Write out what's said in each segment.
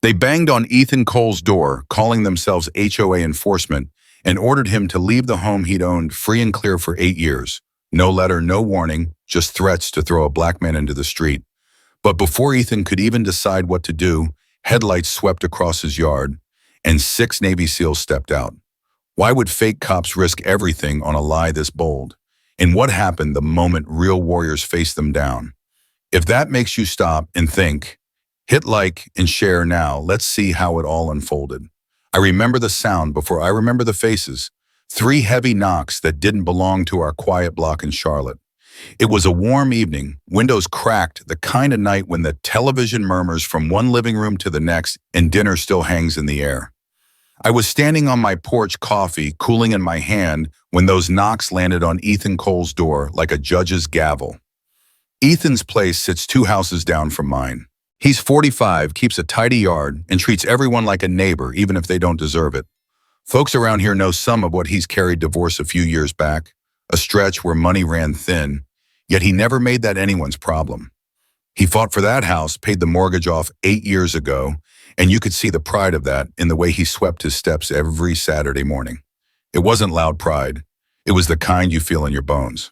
They banged on Ethan Cole's door, calling themselves HOA enforcement, and ordered him to leave the home he'd owned free and clear for 8 years. No letter, no warning, just threats to throw a black man into the street. But before Ethan could even decide what to do, headlights swept across his yard, and 6 Navy SEALs stepped out. Why would fake cops risk everything on a lie this bold? And what happened the moment real warriors faced them down? If that makes you stop and think, hit like and share now. Let's see how it all unfolded. I remember the sound before I remember the faces. 3 heavy knocks that didn't belong to our quiet block in Charlotte. It was a warm evening, windows cracked, the kind of night when the television murmurs from one living room to the next and dinner still hangs in the air. I was standing on my porch, coffee cooling in my hand, when those knocks landed on Ethan Cole's door like a judge's gavel. Ethan's place sits 2 houses down from mine. He's 45, keeps a tidy yard, and treats everyone like a neighbor even if they don't deserve it. Folks around here know some of what he's carried divorce a few years back, a stretch where money ran thin, yet he never made that anyone's problem. He fought for that house, paid the mortgage off 8 years ago, and you could see the pride of that in the way he swept his steps every Saturday morning. It wasn't loud pride. It was the kind you feel in your bones.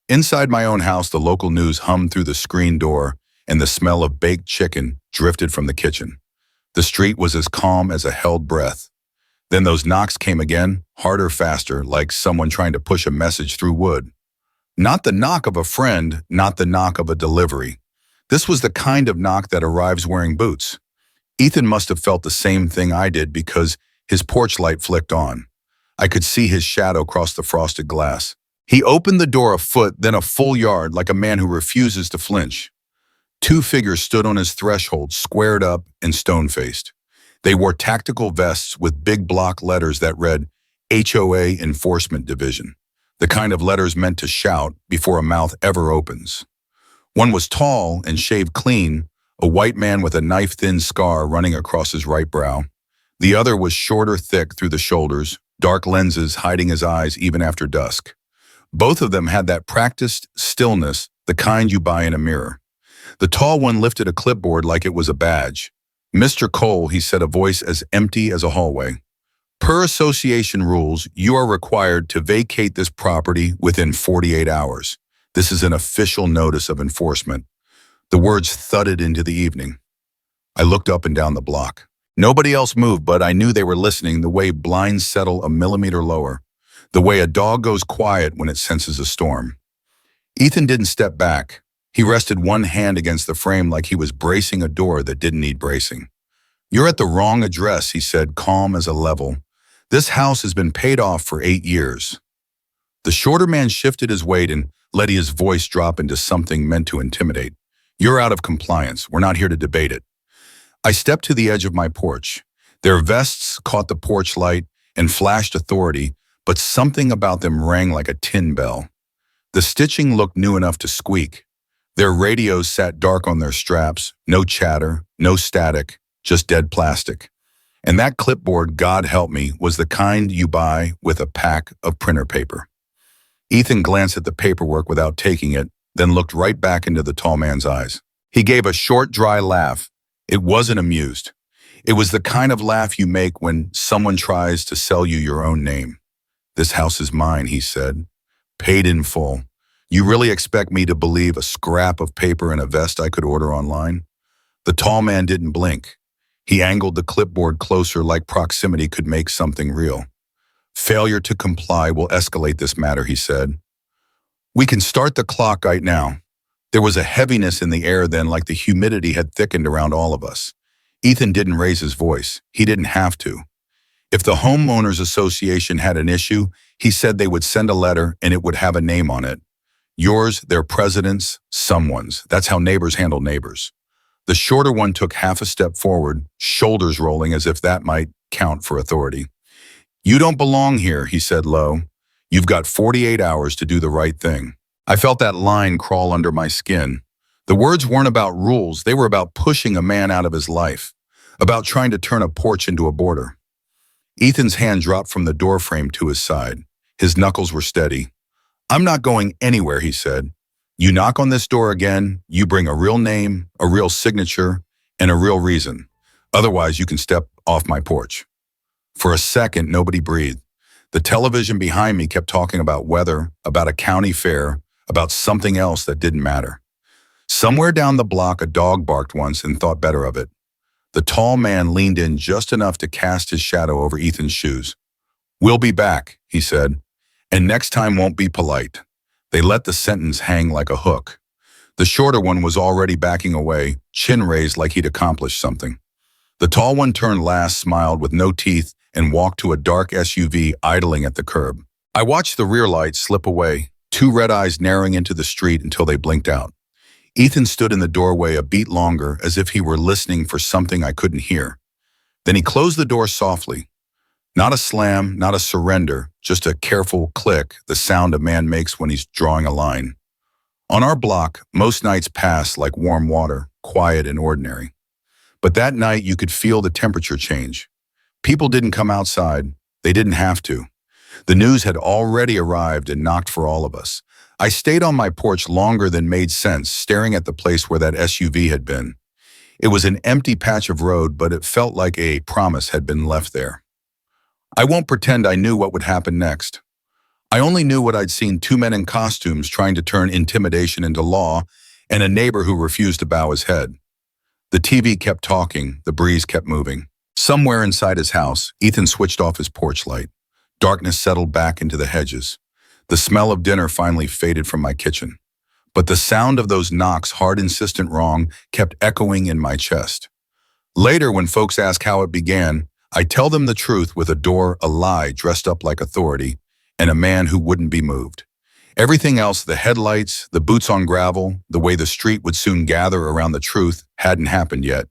Inside my own house, the local news hummed through the screen door, and the smell of baked chicken drifted from the kitchen. The street was as calm as a held breath. Then those knocks came again, harder, faster, like someone trying to push a message through wood. Not the knock of a friend, not the knock of a delivery. This was the kind of knock that arrives wearing boots. Ethan must have felt the same thing I did because his porch light flicked on. I could see his shadow cross the frosted glass. He opened the door a foot, then a full yard, like a man who refuses to flinch. 2 figures stood on his threshold, squared up and stone-faced. They wore tactical vests with big block letters that read HOA Enforcement Division, the kind of letters meant to shout before a mouth ever opens. One was tall and shaved clean, a white man with a knife-thin scar running across his right brow. The other was shorter, thick through the shoulders, dark lenses hiding his eyes even after dusk. Both of them had that practiced stillness, the kind you buy in a mirror. The tall one lifted a clipboard like it was a badge. "Mr. Cole," he said, a voice as empty as a hallway. "Per association rules, you are required to vacate this property within 48 hours. This is an official notice of enforcement." The words thudded into the evening. I looked up and down the block. Nobody else moved, but I knew they were listening, the way blinds settle a millimeter lower, the way a dog goes quiet when it senses a storm. Ethan didn't step back. He rested one hand against the frame like he was bracing a door that didn't need bracing. "You're at the wrong address," he said, calm as a level. "This house has been paid off for 8 years. The shorter man shifted his weight and let his voice drop into something meant to intimidate. "You're out of compliance. We're not here to debate it." I stepped to the edge of my porch. Their vests caught the porch light and flashed authority, but something about them rang like a tin bell. The stitching looked new enough to squeak. Their radios sat dark on their straps, no chatter, no static, just dead plastic. And that clipboard, God help me, was the kind you buy with a pack of printer paper. Ethan glanced at the paperwork without taking it, then looked right back into the tall man's eyes. He gave a short, dry laugh. It wasn't amused. It was the kind of laugh you make when someone tries to sell you your own name. "This house is mine," he said, "paid in full. You really expect me to believe a scrap of paper and a vest I could order online?" The tall man didn't blink. He angled the clipboard closer like proximity could make something real. "Failure to comply will escalate this matter," he said. "We can start the clock right now." There was a heaviness in the air then, like the humidity had thickened around all of us. Ethan didn't raise his voice. He didn't have to. If the Homeowners Association had an issue, he said they would send a letter and it would have a name on it. Yours, their president's, someone's. That's how neighbors handle neighbors. The shorter one took half a step forward, shoulders rolling as if that might count for authority. "You don't belong here," he said low. "You've got 48 hours to do the right thing." I felt that line crawl under my skin. The words weren't about rules. They were about pushing a man out of his life, about trying to turn a porch into a border. Ethan's hand dropped from the doorframe to his side. His knuckles were steady. "I'm not going anywhere," he said. "You knock on this door again, you bring a real name, a real signature, and a real reason. Otherwise, you can step off my porch. For a second, nobody breathed. The television behind me kept talking about weather, about a county fair, about something else that didn't matter. Somewhere down the block, a dog barked once and thought better of it. The tall man leaned in just enough to cast his shadow over Ethan's shoes. "We'll be back," he said, "and next time won't be polite." They let the sentence hang like a hook. The shorter one was already backing away, chin raised like he'd accomplished something. The tall one turned last, smiled with no teeth, and walked to a dark SUV idling at the curb. I watched the rear lights slip away, two red eyes narrowing into the street until they blinked out. Ethan stood in the doorway a beat longer, as if he were listening for something I couldn't hear. Then he closed the door softly. Not a slam, not a surrender, just a careful click, the sound a man makes when he's drawing a line. On our block, most nights pass like warm water, quiet and ordinary. But that night you could feel the temperature change. People didn't come outside. They didn't have to. The news had already arrived and knocked for all of us. I stayed on my porch longer than made sense, staring at the place where that SUV had been. It was an empty patch of road, but it felt like a promise had been left there. I won't pretend I knew what would happen next. I only knew what I'd seen: two men in costumes trying to turn intimidation into law, and a neighbor who refused to bow his head. The TV kept talking, the breeze kept moving. Somewhere inside his house, Ethan switched off his porch light. Darkness settled back into the hedges. The smell of dinner finally faded from my kitchen. But the sound of those knocks, hard, insistent, wrong, kept echoing in my chest. Later, when folks ask how it began, I tell them the truth with a door, a lie dressed up like authority, and a man who wouldn't be moved. Everything else, the headlights, the boots on gravel, the way the street would soon gather around the truth, hadn't happened yet.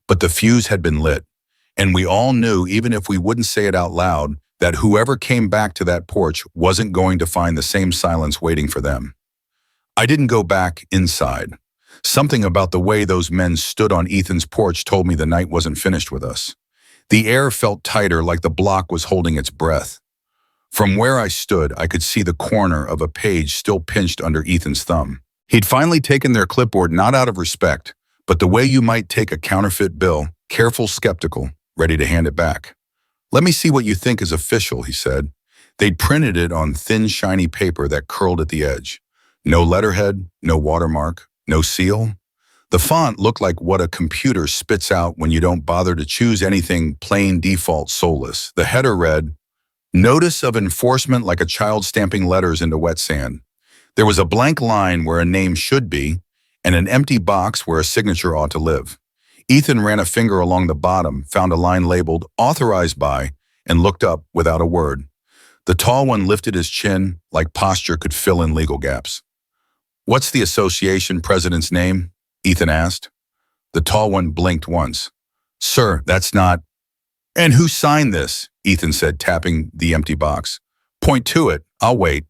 But the fuse had been lit, and we all knew, even if we wouldn't say it out loud, that whoever came back to that porch wasn't going to find the same silence waiting for them. I didn't go back inside. Something about the way those men stood on Ethan's porch told me the night wasn't finished with us. The air felt tighter, like the block was holding its breath. From where I stood, I could see the corner of a page still pinched under Ethan's thumb. He'd finally taken their clipboard, not out of respect, but the way you might take a counterfeit bill, careful, skeptical, ready to hand it back. "Let me see what you think is official," he said. They'd printed it on thin, shiny paper that curled at the edge. No letterhead, no watermark, no seal. The font looked like what a computer spits out when you don't bother to choose anything, plain, default, soulless. The header read, "Notice of enforcement," like a child stamping letters into wet sand. There was a blank line where a name should be, and an empty box where a signature ought to live. Ethan ran a finger along the bottom, found a line labeled "Authorized by," and looked up without a word. The tall one lifted his chin, like posture could fill in legal gaps. "What's the association president's name?" Ethan asked. The tall one blinked once. "Sir, that's not—" "And who signed this?" Ethan said, tapping the empty box. "Point to it. I'll wait."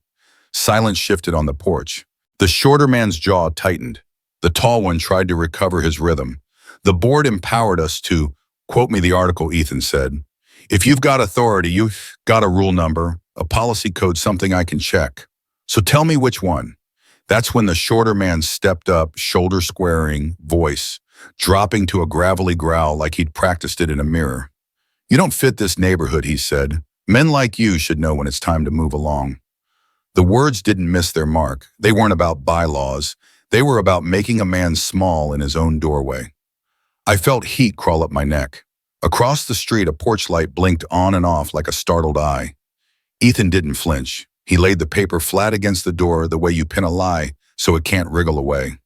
Silence shifted on the porch. The shorter man's jaw tightened. The tall one tried to recover his rhythm. "The board empowered us to—" "Quote me the article," Ethan said. "If you've got authority, you've got a rule number, a policy code, something I can check. So tell me which one." That's when the shorter man stepped up, shoulder squaring, voice dropping to a gravelly growl like he'd practiced it in a mirror. "You don't fit this neighborhood," he said. "Men like you should know when it's time to move along." The words didn't miss their mark. They weren't about bylaws. They were about making a man small in his own doorway. I felt heat crawl up my neck. Across the street, a porch light blinked on and off like a startled eye. Ethan didn't flinch. He laid the paper flat against the door the way you pin a lie so it can't wriggle away.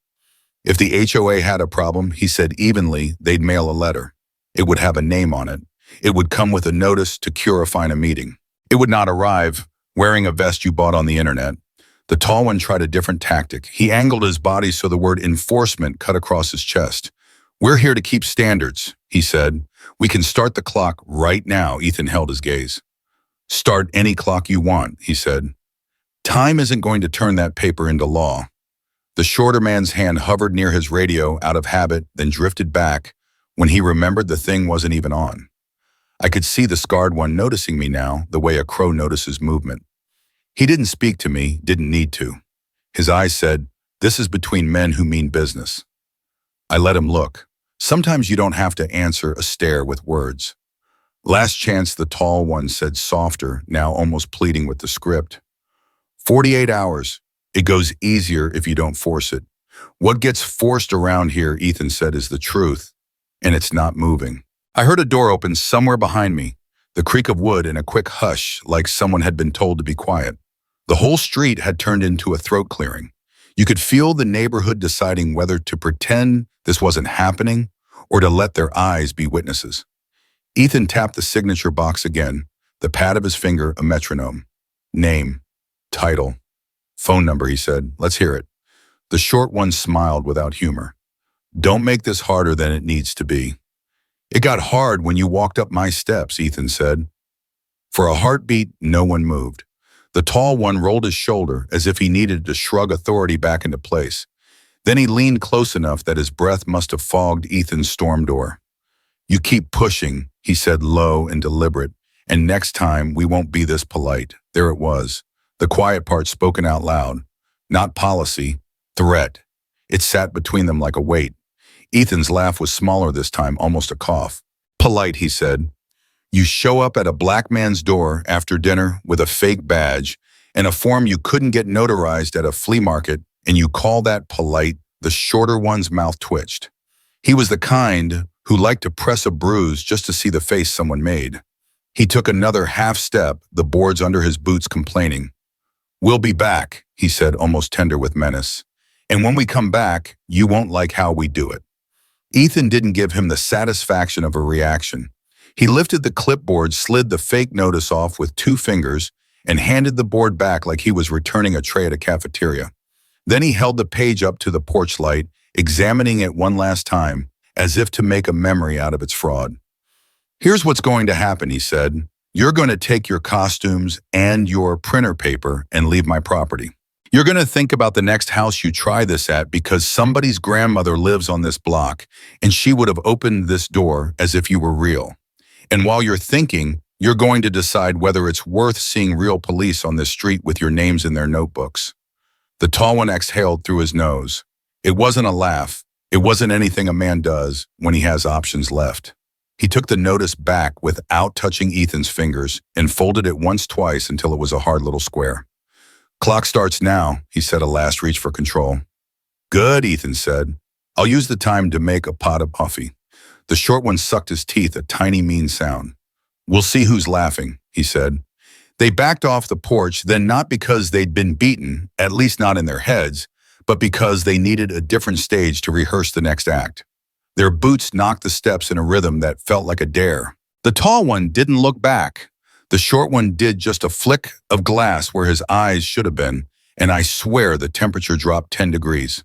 If the HOA had a problem, he said evenly, they'd mail a letter. It would have a name on it. It would come with a notice to cure or fine a meeting. It would not arrive wearing a vest you bought on the internet. The tall one tried a different tactic. He angled his body so the word enforcement cut across his chest. "We're here to keep standards," he said. "We can start the clock right now." Ethan held his gaze. "Start any clock you want," he said. "Time isn't going to turn that paper into law." The shorter man's hand hovered near his radio out of habit, then drifted back when he remembered the thing wasn't even on. I could see the scarred one noticing me now, the way a crow notices movement. He didn't speak to me, didn't need to. His eyes said, "This is between men who mean business." I let him look. Sometimes you don't have to answer a stare with words. Last chance, the tall one said softer, now almost pleading with the script. 48 hours. It goes easier if you don't force it. What gets forced around here, Ethan said, is the truth, and it's not moving. I heard a door open somewhere behind me, the creak of wood and a quick hush like someone had been told to be quiet. The whole street had turned into a throat clearing. You could feel the neighborhood deciding whether to pretend this wasn't happening or to let their eyes be witnesses. Ethan tapped the signature box again, the pad of his finger a metronome. Name, title, phone number, he said. Let's hear it. The short one smiled without humor. Don't make this harder than it needs to be. It got hard when you walked up my steps, Ethan said. For a heartbeat, no one moved. The tall one rolled his shoulder as if he needed to shrug authority back into place. Then he leaned close enough that his breath must have fogged Ethan's storm door. You keep pushing, he said low and deliberate, and next time we won't be this polite. There it was, the quiet part spoken out loud. Not policy, threat. It sat between them like a weight. Ethan's laugh was smaller this time, almost a cough. Polite, he said. You show up at a black man's door after dinner with a fake badge and a form you couldn't get notarized at a flea market, and you call that polite. The shorter one's mouth twitched. He was the kind who liked to press a bruise just to see the face someone made. He took another half step, the boards under his boots complaining. We'll be back, he said, almost tender with menace. And when we come back, you won't like how we do it. Ethan didn't give him the satisfaction of a reaction. He lifted the clipboard, slid the fake notice off with 2 fingers, and handed the board back like he was returning a tray at a cafeteria. Then he held the page up to the porch light, examining it one last time, as if to make a memory out of its fraud. Here's what's going to happen, he said. You're going to take your costumes and your printer paper and leave my property. You're going to think about the next house you try this at because somebody's grandmother lives on this block, and she would have opened this door as if you were real. And while you're thinking, you're going to decide whether it's worth seeing real police on this street with your names in their notebooks. The tall one exhaled through his nose. It wasn't a laugh. It wasn't anything a man does when he has options left. He took the notice back without touching Ethan's fingers and folded it once, twice until it was a hard little square. Clock starts now, he said, a last reach for control. Good, Ethan said. I'll use the time to make a pot of coffee. The short one sucked his teeth, a tiny mean sound. We'll see who's laughing, he said. They backed off the porch, then not because they'd been beaten, at least not in their heads, but because they needed a different stage to rehearse the next act. Their boots knocked the steps in a rhythm that felt like a dare. The tall one didn't look back. The short one did just a flick of glass where his eyes should have been, and I swear the temperature dropped 10 degrees.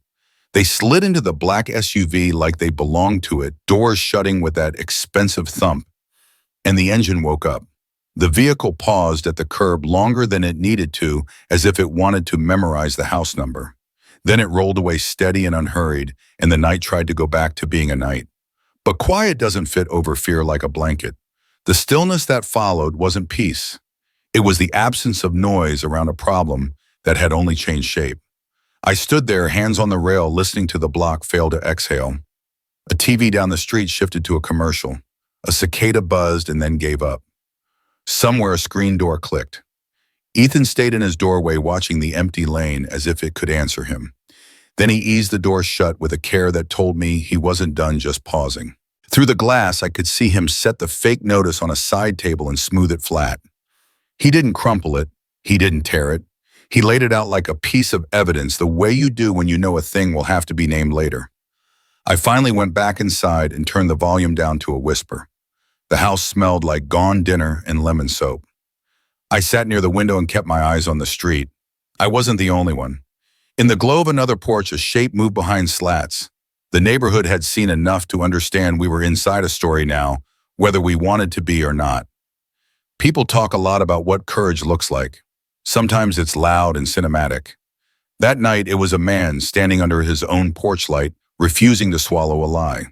They slid into the black SUV like they belonged to it, doors shutting with that expensive thump, and the engine woke up. The vehicle paused at the curb longer than it needed to, as if it wanted to memorize the house number. Then it rolled away steady and unhurried, and the night tried to go back to being a night. But quiet doesn't fit over fear like a blanket. The stillness that followed wasn't peace. It was the absence of noise around a problem that had only changed shape. I stood there, hands on the rail, listening to the block fail to exhale. A TV down the street shifted to a commercial. A cicada buzzed and then gave up. Somewhere a screen door clicked. Ethan stayed in his doorway watching the empty lane as if it could answer him. Then he eased the door shut with a care that told me he wasn't done just pausing. Through the glass, I could see him set the fake notice on a side table and smooth it flat. He didn't crumple it. He didn't tear it. He laid it out like a piece of evidence, the way you do when you know a thing will have to be named later. I finally went back inside and turned the volume down to a whisper. The house smelled like gone dinner and lemon soap. I sat near the window and kept my eyes on the street. I wasn't the only one. In the glow of another porch, a shape moved behind slats. The neighborhood had seen enough to understand we were inside a story now, whether we wanted to be or not. People talk a lot about what courage looks like. Sometimes it's loud and cinematic. That night, it was a man standing under his own porch light, refusing to swallow a lie.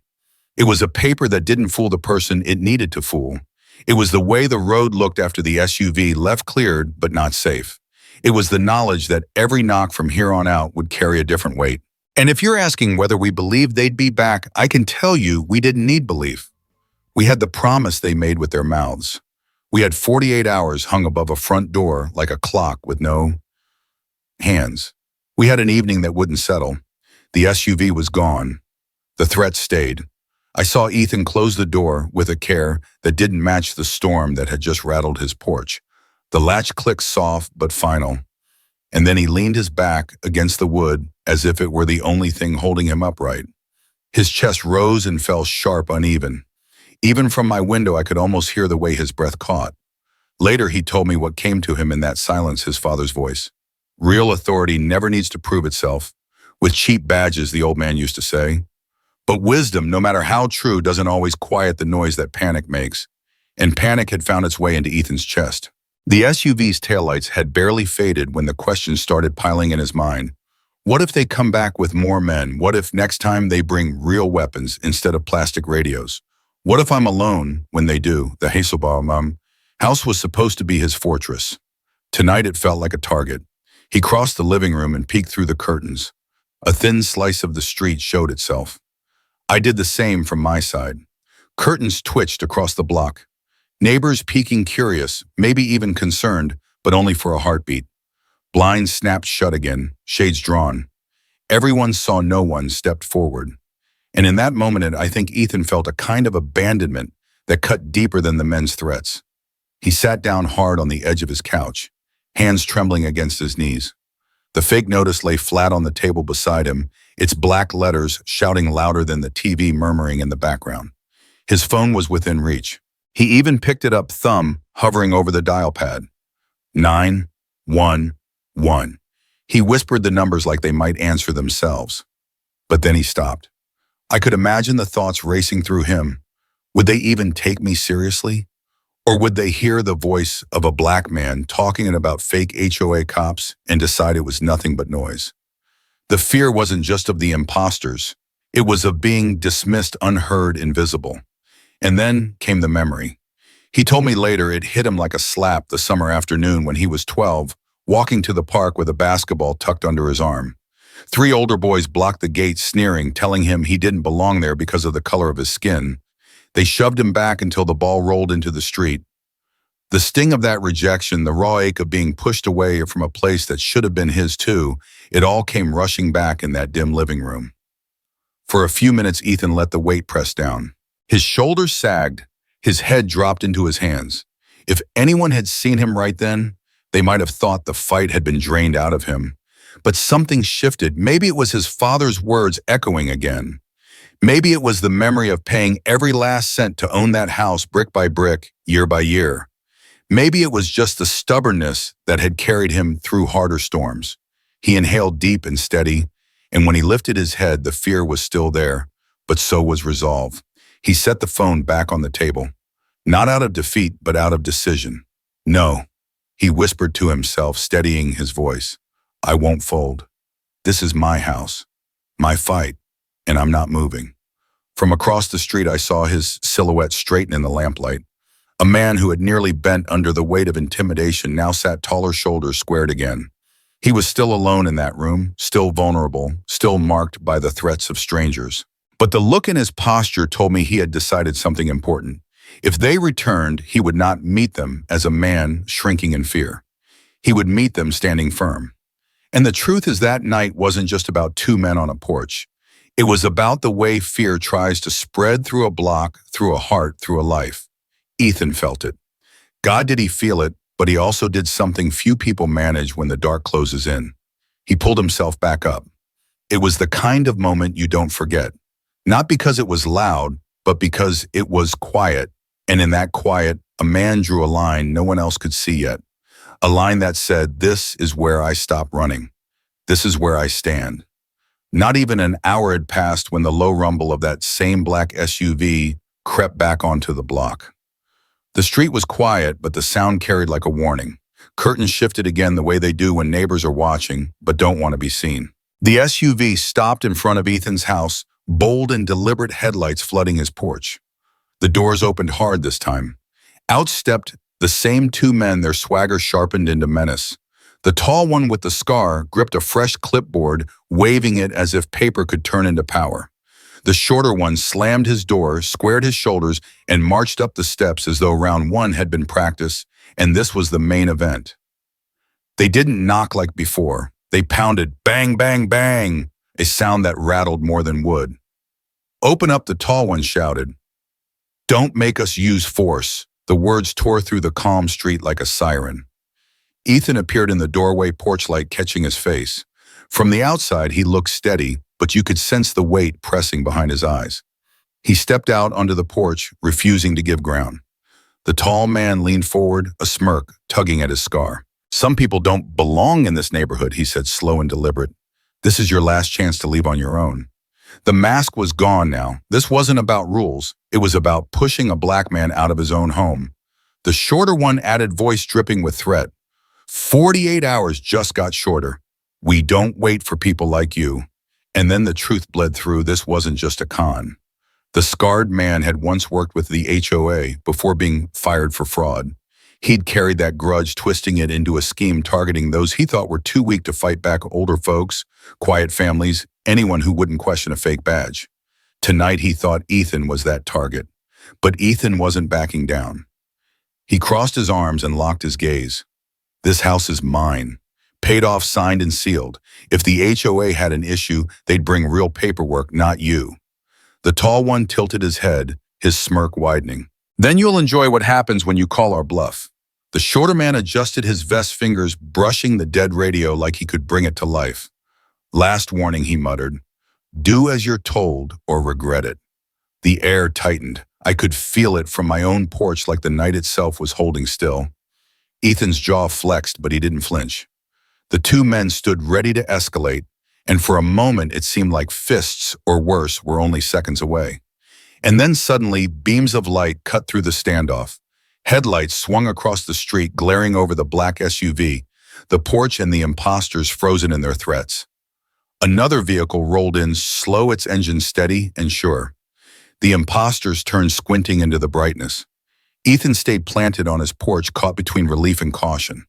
It was a paper that didn't fool the person it needed to fool. It was the way the road looked after the SUV left cleared but not safe. It was the knowledge that every knock from here on out would carry a different weight. And if you're asking whether we believed they'd be back, I can tell you we didn't need belief. We had the promise they made with their mouths. We had 48 hours hung above a front door like a clock with no hands. We had an evening that wouldn't settle. The SUV was gone. The threat stayed. I saw Ethan close the door with a care that didn't match the storm that had just rattled his porch. The latch clicked soft but final, and then he leaned his back against the wood as if it were the only thing holding him upright. His chest rose and fell sharp, uneven. Even from my window, I could almost hear the way his breath caught. Later, he told me what came to him in that silence, his father's voice. Real authority never needs to prove itself. With cheap badges, the old man used to say. But wisdom, no matter how true, doesn't always quiet the noise that panic makes. And panic had found its way into Ethan's chest. The SUV's taillights had barely faded when the questions started piling in his mind. What if they come back with more men? What if next time they bring real weapons instead of plastic radios? What if I'm alone when they do? The Hasselbaum house was supposed to be his fortress. Tonight it felt like a target. He crossed the living room and peeked through the curtains. A thin slice of the street showed itself. I did the same from my side. Curtains twitched across the block. Neighbors peeking curious, maybe even concerned, but only for a heartbeat. Blinds snapped shut again, shades drawn. Everyone saw no one stepped forward. And in that moment, I think Ethan felt a kind of abandonment that cut deeper than the men's threats. He sat down hard on the edge of his couch, hands trembling against his knees. The fake notice lay flat on the table beside him, its black letters shouting louder than the TV murmuring in the background. His phone was within reach. He even picked it up, thumb hovering over the dial pad. 911. He whispered the numbers like they might answer themselves. But then he stopped. I could imagine the thoughts racing through him. Would they even take me seriously? Or would they hear the voice of a black man talking about fake HOA cops and decide it was nothing but noise? The fear wasn't just of the impostors. It was of being dismissed, unheard, invisible. And then came the memory. He told me later it hit him like a slap the summer afternoon when he was 12, walking to the park with a basketball tucked under his arm. 3 older boys blocked the gate, sneering, telling him he didn't belong there because of the color of his skin. They shoved him back until the ball rolled into the street. The sting of that rejection, the raw ache of being pushed away from a place that should have been his too, it all came rushing back in that dim living room. For a few minutes, Ethan let the weight press down. His shoulders sagged, his head dropped into his hands. If anyone had seen him right then, they might have thought the fight had been drained out of him. But something shifted. Maybe it was his father's words echoing again. Maybe it was the memory of paying every last cent to own that house brick by brick, year by year. Maybe it was just the stubbornness that had carried him through harder storms. He inhaled deep and steady, and when he lifted his head, the fear was still there, but so was resolve. He set the phone back on the table, not out of defeat, but out of decision. No, he whispered to himself, steadying his voice. I won't fold. This is my house, my fight, and I'm not moving. From across the street, I saw his silhouette straighten in the lamplight. A man who had nearly bent under the weight of intimidation now sat taller, shoulders squared again. He was still alone in that room, still vulnerable, still marked by the threats of strangers. But the look in his posture told me he had decided something important. If they returned, he would not meet them as a man shrinking in fear. He would meet them standing firm. And the truth is that night wasn't just about 2 men on a porch. It was about the way fear tries to spread through a block, through a heart, through a life. Ethan felt it. God, did he feel it, but he also did something few people manage when the dark closes in. He pulled himself back up. It was the kind of moment you don't forget. Not because it was loud, but because it was quiet. And in that quiet, a man drew a line no one else could see yet. A line that said, this is where I stop running. This is where I stand. Not even an hour had passed when the low rumble of that same black SUV crept back onto the block. The street was quiet, but the sound carried like a warning. Curtains shifted again the way they do when neighbors are watching, but don't want to be seen. The SUV stopped in front of Ethan's house, bold and deliberate headlights flooding his porch. The doors opened hard this time. Out stepped the same 2 men, their swagger sharpened into menace. The tall one with the scar gripped a fresh clipboard, waving it as if paper could turn into power. The shorter one slammed his door, squared his shoulders, and marched up the steps as though round one had been practice, and this was the main event. They didn't knock like before. They pounded bang, bang, bang, a sound that rattled more than wood. "Open up," the tall one shouted. "Don't make us use force." The words tore through the calm street like a siren. Ethan appeared in the doorway, porch light catching his face. From the outside, he looked steady, but you could sense the weight pressing behind his eyes. He stepped out onto the porch, refusing to give ground. The tall man leaned forward, a smirk tugging at his scar. "Some people don't belong in this neighborhood," he said, slow and deliberate. "This is your last chance to leave on your own." The mask was gone now. This wasn't about rules. It was about pushing a black man out of his own home. The shorter one added, voice dripping with threat. 48 hours just got shorter. We don't wait for people like you." And then the truth bled through. This wasn't just a con. The scarred man had once worked with the HOA before being fired for fraud. He'd carried that grudge, twisting it into a scheme targeting those he thought were too weak to fight back: older folks, quiet families, anyone who wouldn't question a fake badge. Tonight he thought Ethan was that target. But Ethan wasn't backing down. He crossed his arms and locked his gaze. "This house is mine. Paid off, signed and sealed. If the HOA had an issue, they'd bring real paperwork, not you." The tall one tilted his head, his smirk widening. "Then you'll enjoy what happens when you call our bluff." The shorter man adjusted his vest fingers, brushing the dead radio like he could bring it to life. "Last warning," he muttered. "Do as you're told or regret it." The air tightened. I could feel it from my own porch, like the night itself was holding still. Ethan's jaw flexed, but he didn't flinch. The two men stood ready to escalate, and for a moment it seemed like fists, or worse, were only seconds away. And then suddenly, beams of light cut through the standoff. Headlights swung across the street, glaring over the black SUV, the porch and the impostors frozen in their threats. Another vehicle rolled in, slow, its engine steady and sure. The impostors turned, squinting into the brightness. Ethan stayed planted on his porch, caught between relief and caution.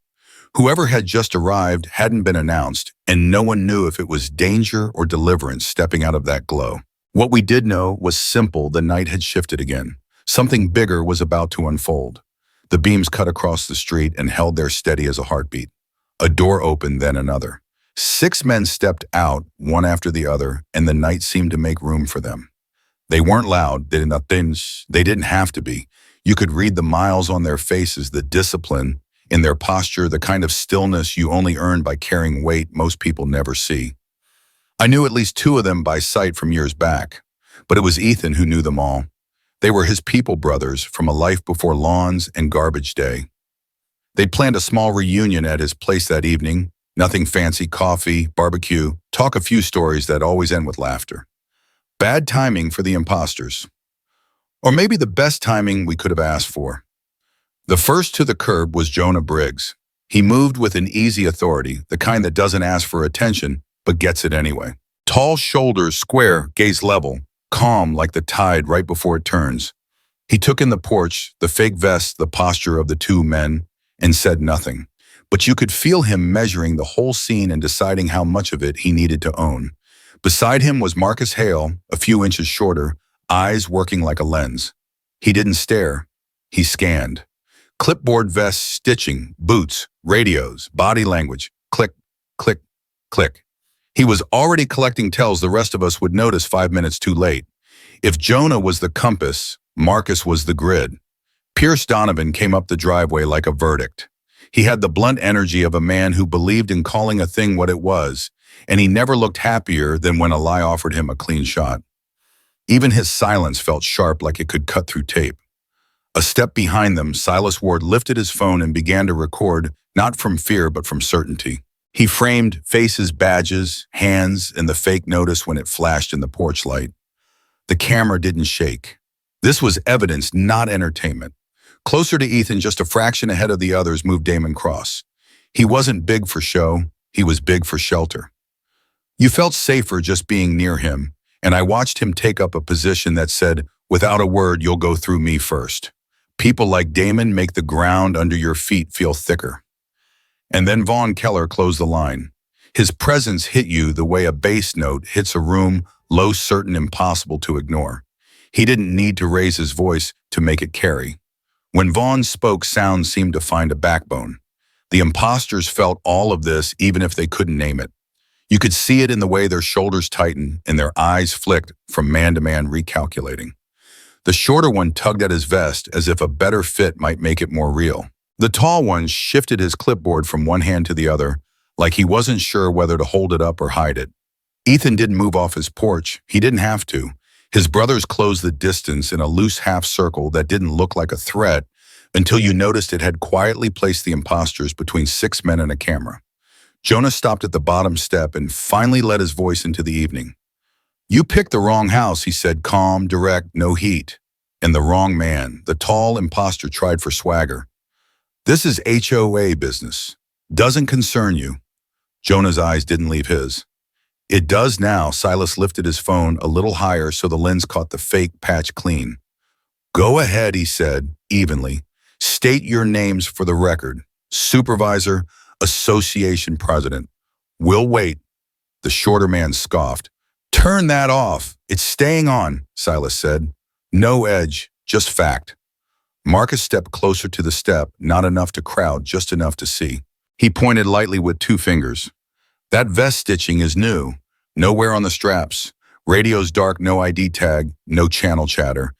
Whoever had just arrived hadn't been announced, and no one knew if it was danger or deliverance stepping out of that glow. What we did know was simple: the night had shifted again. Something bigger was about to unfold. The beams cut across the street and held there steady as a heartbeat. A door opened, then another. 6 men stepped out, one after the other, and the night seemed to make room for them. They weren't loud, they didn't have to be. You could read the miles on their faces, the discipline in their posture, the kind of stillness you only earn by carrying weight most people never see. I knew at least 2 of them by sight from years back, but it was Ethan who knew them all. They were his people brothers from a life before lawns and garbage day. They'd planned a small reunion at his place that evening. Nothing fancy: coffee, barbecue, talk, a few stories that always end with laughter. Bad timing for the imposters. Or maybe the best timing we could have asked for. The first to the curb was Jonah Briggs. He moved with an easy authority, the kind that doesn't ask for attention, but gets it anyway. Tall shoulders, square, gaze level, calm like the tide right before it turns. He took in the porch, the fake vest, the posture of the 2 men, and said nothing. But you could feel him measuring the whole scene and deciding how much of it he needed to own. Beside him was Marcus Hale, a few inches shorter, eyes working like a lens. He didn't stare. He scanned. Clipboard vests, stitching, boots, radios, body language, click, click, click. He was already collecting tells the rest of us would notice 5 minutes too late. If Jonah was the compass, Marcus was the grid. Pierce Donovan came up the driveway like a verdict. He had the blunt energy of a man who believed in calling a thing what it was, and he never looked happier than when a lie offered him a clean shot. Even his silence felt sharp, like it could cut through tape. A step behind them, Silas Ward lifted his phone and began to record, not from fear but from certainty. He framed faces, badges, hands, and the fake notice when it flashed in the porch light. The camera didn't shake. This was evidence, not entertainment. Closer to Ethan, just a fraction ahead of the others, moved Damon Cross. He wasn't big for show, he was big for shelter. You felt safer just being near him, and I watched him take up a position that said, "Without a word, you'll go through me first." People like Damon make the ground under your feet feel thicker. And then Vaughn Keller closed the line. His presence hit you the way a bass note hits a room, low, certain, impossible to ignore. He didn't need to raise his voice to make it carry. When Vaughn spoke, sound seemed to find a backbone. The imposters felt all of this even if they couldn't name it. You could see it in the way their shoulders tightened and their eyes flicked from man to man, recalculating. The shorter one tugged at his vest as if a better fit might make it more real. The tall one shifted his clipboard from one hand to the other, like he wasn't sure whether to hold it up or hide it. Ethan didn't move off his porch. He didn't have to. His brothers closed the distance in a loose half circle that didn't look like a threat until you noticed it had quietly placed the imposters between 6 men and a camera. Jonah stopped at the bottom step and finally let his voice into the evening. "You picked the wrong house," he said, calm, direct, no heat. "And the wrong man." The tall imposter tried for swagger. "This is HOA business. Doesn't concern you." Jonah's eyes didn't leave his. "It does now." Silas lifted his phone a little higher so the lens caught the fake patch clean. "Go ahead," he said, evenly. "State your names for the record. Supervisor, association president." "We'll wait." The shorter man scoffed. "Turn that off. It's staying on," Silas said. "No edge, just fact." Marcus stepped closer to the step, not enough to crowd, just enough to see. He pointed lightly with 2 fingers. "That vest stitching is new. Nowhere on the straps. Radio's dark, no ID tag, no channel chatter.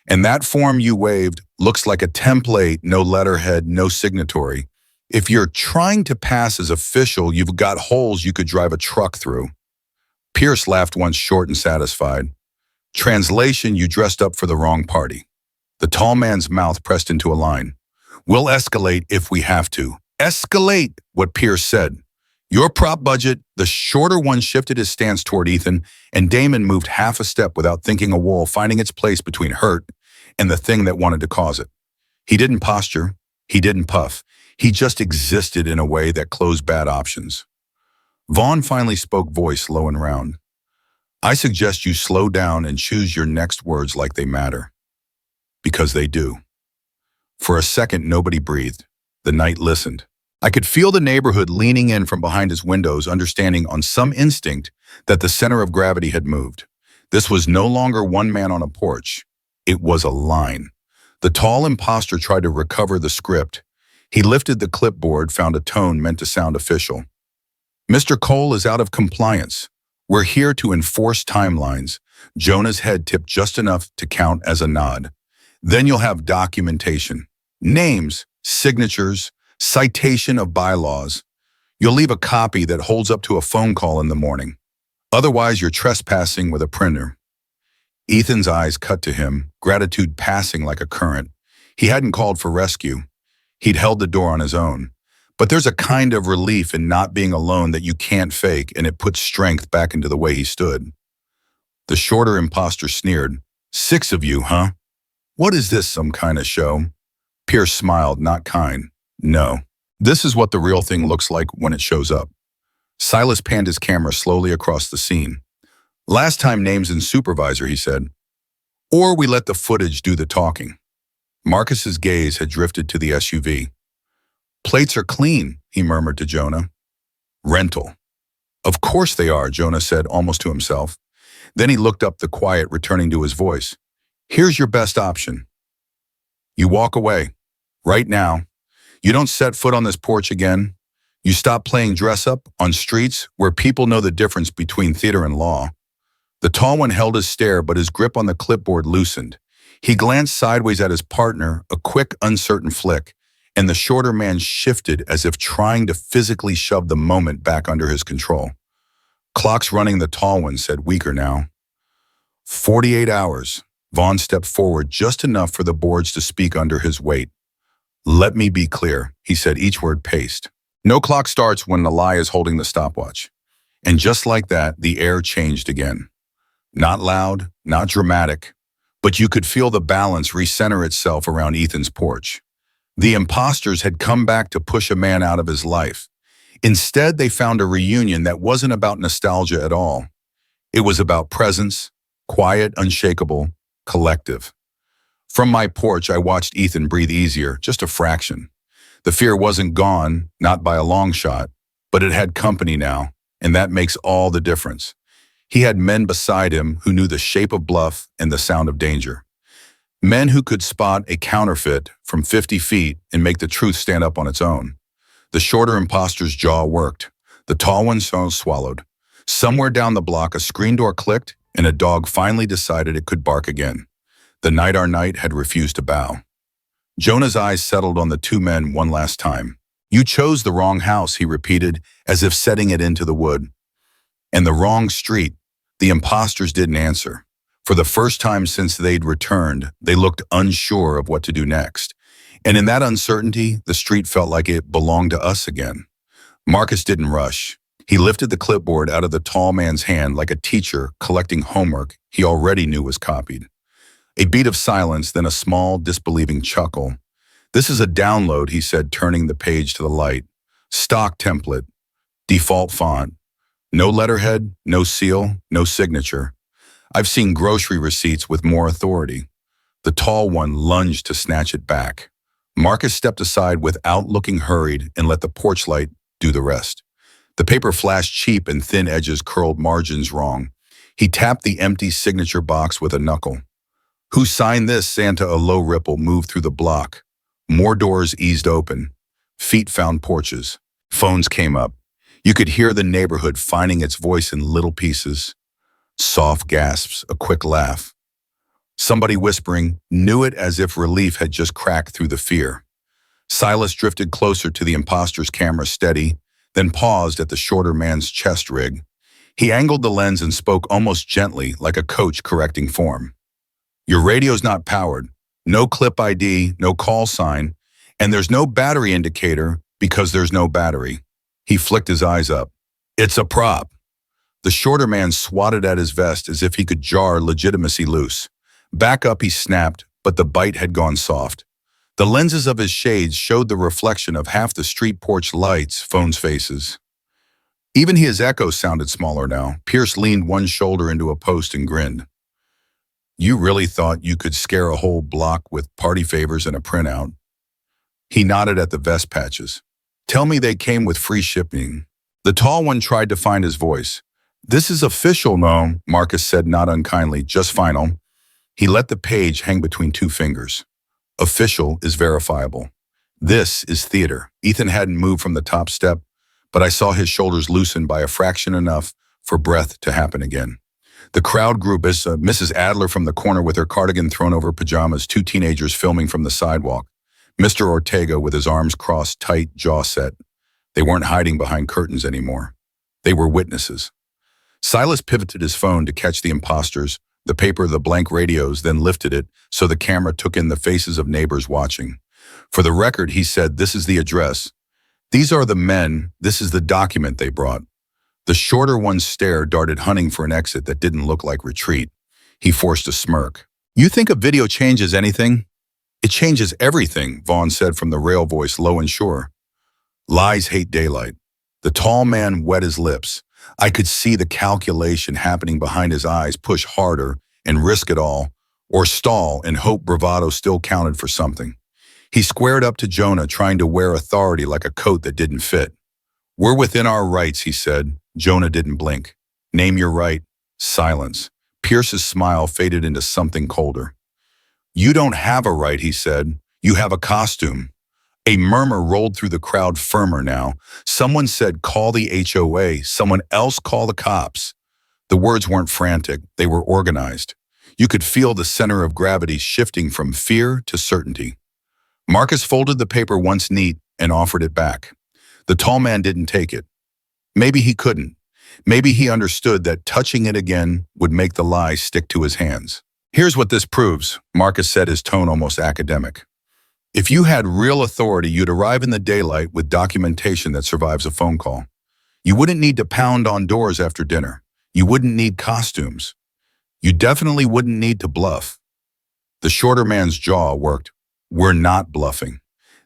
And that form you waved looks like a template, no letterhead, no signatory. If you're trying to pass as official, you've got holes you could drive a truck through." Pierce laughed once, short and satisfied. "Translation, you dressed up for the wrong party." The tall man's mouth pressed into a line. "We'll escalate if we have to." "Escalate," what Pierce said. "Your prop budget." The shorter one shifted his stance toward Ethan, and Damon moved half a step without thinking, a wall finding its place between hurt and the thing that wanted to cause it. He didn't posture. He didn't puff. He just existed in a way that closed bad options. Vaughn finally spoke, voice low and round. "I suggest you slow down and choose your next words like they matter. Because they do." For a second, nobody breathed. The night listened. I could feel the neighborhood leaning in from behind its windows, understanding on some instinct that the center of gravity had moved. This was no longer one man on a porch. It was a line. The tall imposter tried to recover the script. He lifted the clipboard, found a tone meant to sound official. "Mr. Cole is out of compliance. We're here to enforce timelines." Jonah's head tipped just enough to count as a nod. "Then you'll have documentation. Names, signatures, citation of bylaws. You'll leave a copy that holds up to a phone call in the morning. Otherwise, you're trespassing with a printer." Ethan's eyes cut to him, gratitude passing like a current. He hadn't called for rescue. He'd held the door on his own. But there's a kind of relief in not being alone that you can't fake, and it puts strength back into the way he stood. The shorter imposter sneered. "6 of you, huh? What is this, some kind of show?" Pierce smiled, not kind. "No. This is what the real thing looks like when it shows up." Silas panned his camera slowly across the scene. "Last time names and supervisor," he said. "Or we let the footage do the talking." Marcus's gaze had drifted to the SUV. "Plates are clean," he murmured to Jonah. "Rental." "Of course they are," Jonah said, almost to himself. Then he looked up, the quiet returning to his voice. "Here's your best option. You walk away. Right now. You don't set foot on this porch again. You stop playing dress-up on streets where people know the difference between theater and law." The tall one held his stare, but his grip on the clipboard loosened. He glanced sideways at his partner, a quick, uncertain flick, and the shorter man shifted as if trying to physically shove the moment back under his control. "Clock's running," the tall one said, weaker now. 48 hours. Vaughn stepped forward just enough for the boards to speak under his weight. "Let me be clear," he said, each word paced. "No clock starts when the lie is holding the stopwatch." And just like that, the air changed again. Not loud, not dramatic, but you could feel the balance recenter itself around Ethan's porch. The imposters had come back to push a man out of his life. Instead, they found a reunion that wasn't about nostalgia at all. It was about presence, quiet, unshakable, collective. From my porch, I watched Ethan breathe easier, just a fraction. The fear wasn't gone, not by a long shot, but it had company now, and that makes all the difference. He had men beside him who knew the shape of bluff and the sound of danger. Men who could spot a counterfeit from 50 feet and make the truth stand up on its own. The shorter imposter's jaw worked. The tall one swallowed. Somewhere down the block, a screen door clicked, and a dog finally decided it could bark again. The night our night had refused to bow. Jonah's eyes settled on the two men one last time. You chose the wrong house, he repeated, as if setting it into the wood. And the wrong street. The imposters didn't answer. For the first time since they'd returned, they looked unsure of what to do next. And in that uncertainty, the street felt like it belonged to us again. Marcus didn't rush. He lifted the clipboard out of the tall man's hand like a teacher collecting homework he already knew was copied. A beat of silence, then a small, disbelieving chuckle. This is a download, he said, turning the page to the light. Stock template. Default font. No letterhead, no seal, no signature. I've seen grocery receipts with more authority. The tall one lunged to snatch it back. Marcus stepped aside without looking hurried and let the porch light do the rest. The paper flashed cheap and thin edges curled margins wrong. He tapped the empty signature box with a knuckle. Who signed this? Santa, a low ripple moved through the block. More doors eased open. Feet found porches. Phones came up. You could hear the neighborhood finding its voice in little pieces. Soft gasps, a quick laugh. Somebody whispering, knew it as if relief had just cracked through the fear. Silas drifted closer to the imposter's camera, steady, then paused at the shorter man's chest rig. He angled the lens and spoke almost gently, like a coach correcting form. Your radio's not powered. No clip ID, no call sign, and there's no battery indicator because there's no battery. He flicked his eyes up. It's a prop. The shorter man swatted at his vest as if he could jar legitimacy loose. Back up, he snapped, but the bite had gone soft. The lenses of his shades showed the reflection of half the street porch lights, phones' faces. Even his echo sounded smaller now. Pierce leaned one shoulder into a post and grinned. You really thought you could scare a whole block with party favors and a printout? He nodded at the vest patches. Tell me they came with free shipping. The tall one tried to find his voice. This is official, no, Marcus said not unkindly, just final. He let the page hang between two fingers. Official is verifiable. This is theater. Ethan hadn't moved from the top step, but I saw his shoulders loosen by a fraction enough for breath to happen again. The crowd grew as Mrs. Adler from the corner with her cardigan thrown over pajamas, two teenagers filming from the sidewalk. Mr. Ortega with his arms crossed, tight, jaw set. They weren't hiding behind curtains anymore. They were witnesses. Silas pivoted his phone to catch the imposters, the paper, the blank radios, then lifted it so the camera took in the faces of neighbors watching. For the record, he said, this is the address. These are the men, this is the document they brought. The shorter one's stare darted hunting for an exit that didn't look like retreat. He forced a smirk. You think a video changes anything? It changes everything, Vaughn said from the rail voice, low and sure. Lies hate daylight. The tall man wet his lips. I could see the calculation happening behind his eyes, push harder and risk it all, or stall and hope bravado still counted for something. He squared up to Jonah, trying to wear authority like a coat that didn't fit. We're within our rights, he said. Jonah didn't blink. Name your right. Silence. Pierce's smile faded into something colder. You don't have a right, he said. You have a costume. A murmur rolled through the crowd, firmer now. Someone said, call the HOA. Someone else call the cops. The words weren't frantic. They were organized. You could feel the center of gravity shifting from fear to certainty. Marcus folded the paper once neat and offered it back. The tall man didn't take it. Maybe he couldn't. Maybe he understood that touching it again would make the lie stick to his hands. Here's what this proves, Marcus said, his tone almost academic. If you had real authority, you'd arrive in the daylight with documentation that survives a phone call. You wouldn't need to pound on doors after dinner. You wouldn't need costumes. You definitely wouldn't need to bluff. The shorter man's jaw worked. We're not bluffing.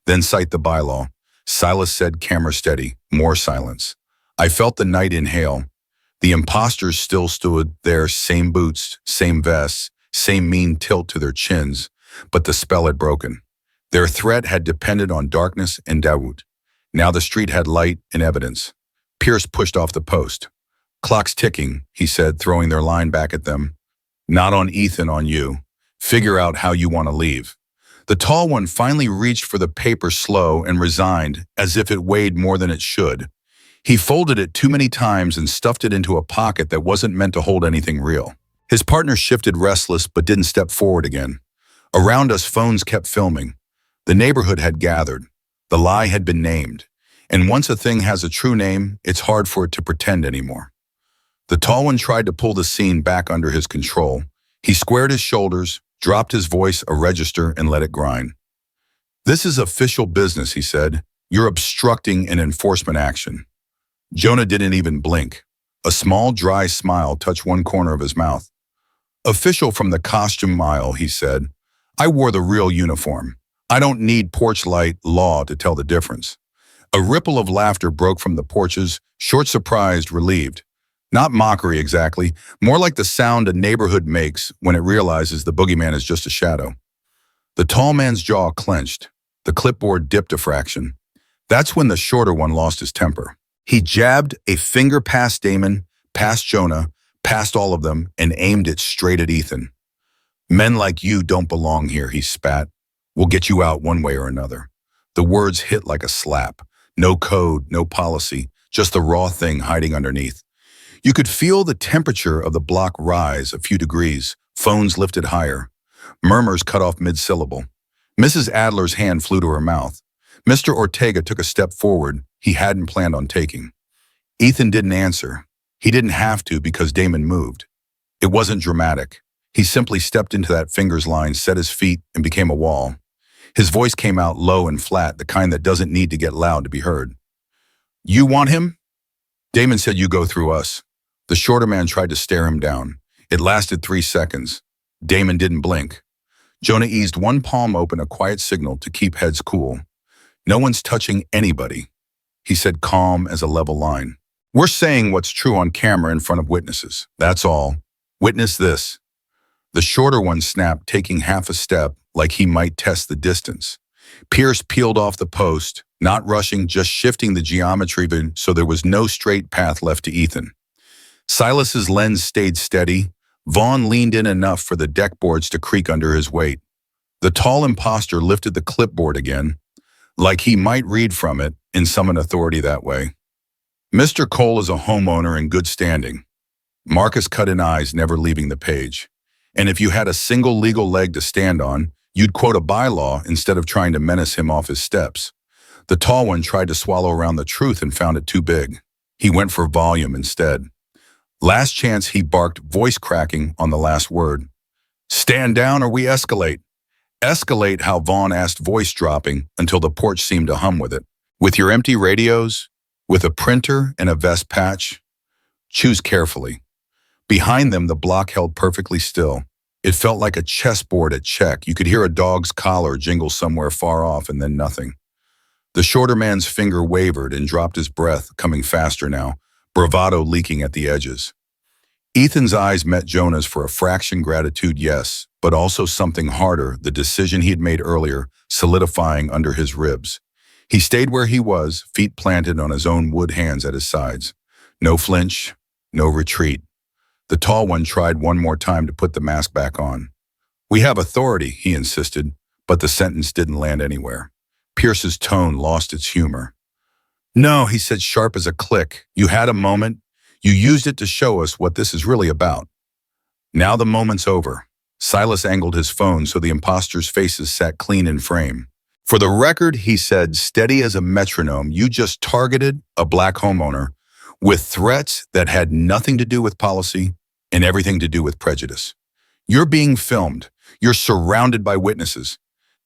Then cite the bylaw. Silas said, camera steady. More silence. I felt the night inhale. The imposters still stood there, same boots, same vests, same mean tilt to their chins, but the spell had broken. Their threat had depended on darkness and doubt. Now the street had light and evidence. Pierce pushed off the post. "Clock's ticking," he said, throwing their line back at them. "Not on Ethan, on you. Figure out how you want to leave." The tall one finally reached for the paper slow and resigned, as if it weighed more than it should. He folded it too many times and stuffed it into a pocket that wasn't meant to hold anything real. His partner shifted restless but didn't step forward again. Around us, phones kept filming. The neighborhood had gathered. The lie had been named. And once a thing has a true name, it's hard for it to pretend anymore. The tall one tried to pull the scene back under his control. He squared his shoulders, dropped his voice a register, and let it grind. "This is official business," he said. "You're obstructing an enforcement action." Jonah didn't even blink. A small, dry smile touched one corner of his mouth. "Official from the costume aisle," he said. "I wore the real uniform. I don't need porch light law to tell the difference." A ripple of laughter broke from the porches, short, surprised, relieved. Not mockery exactly, more like the sound a neighborhood makes when it realizes the boogeyman is just a shadow. The tall man's jaw clenched. The clipboard dipped a fraction. That's when the shorter one lost his temper. He jabbed a finger past Damon, past Jonah, past all of them, and aimed it straight at Ethan. "Men like you don't belong here," he spat. "We'll get you out one way or another." The words hit like a slap. No code, no policy, just the raw thing hiding underneath. You could feel the temperature of the block rise a few degrees, phones lifted higher. Murmurs cut off mid-syllable. Mrs. Adler's hand flew to her mouth. Mr. Ortega took a step forward he hadn't planned on taking. Ethan didn't answer. He didn't have to because Damon moved. It wasn't dramatic. He simply stepped into that fingers line, set his feet, and became a wall. His voice came out low and flat, the kind that doesn't need to get loud to be heard. "You want him?" Damon said, "You go through us." The shorter man tried to stare him down. It lasted 3 seconds. Damon didn't blink. Jonah eased one palm open, a quiet signal to keep heads cool. "No one's touching anybody," he said, calm as a level line. "We're saying what's true on camera in front of witnesses. That's all. Witness this." The shorter one snapped, taking half a step like he might test the distance. Pierce peeled off the post, not rushing, just shifting the geometry so there was no straight path left to Ethan. Silas's lens stayed steady. Vaughn leaned in enough for the deck boards to creak under his weight. The tall imposter lifted the clipboard again, like he might read from it and summon authority that way. "Mr. Cole is a homeowner in good standing." Marcus cut in eyes, never leaving the page. "And if you had a single legal leg to stand on, you'd quote a bylaw instead of trying to menace him off his steps." The tall one tried to swallow around the truth and found it too big. He went for volume instead. "Last chance," he barked, voice cracking on the last word. "Stand down or we escalate." "Escalate," how Vaughn asked, voice dropping until the porch seemed to hum with it. "With your empty radios? With a printer and a vest patch? Choose carefully." Behind them, the block held perfectly still. It felt like a chessboard at check. You could hear a dog's collar jingle somewhere far off and then nothing. The shorter man's finger wavered and dropped his breath, coming faster now, bravado leaking at the edges. Ethan's eyes met Jonah's for a fraction. Gratitude, yes, but also something harder, the decision he had made earlier, solidifying under his ribs. He stayed where he was, feet planted on his own wood, hands at his sides. No flinch, no retreat. The tall one tried one more time to put the mask back on. "We have authority," he insisted, but the sentence didn't land anywhere. Pierce's tone lost its humor. "No," he said, sharp as a click. "You had a moment. You used it to show us what this is really about. Now the moment's over." Silas angled his phone so the imposters' faces sat clean in frame. "For the record," he said, steady as a metronome, "you just targeted a black homeowner with threats that had nothing to do with policy and everything to do with prejudice. You're being filmed. You're surrounded by witnesses.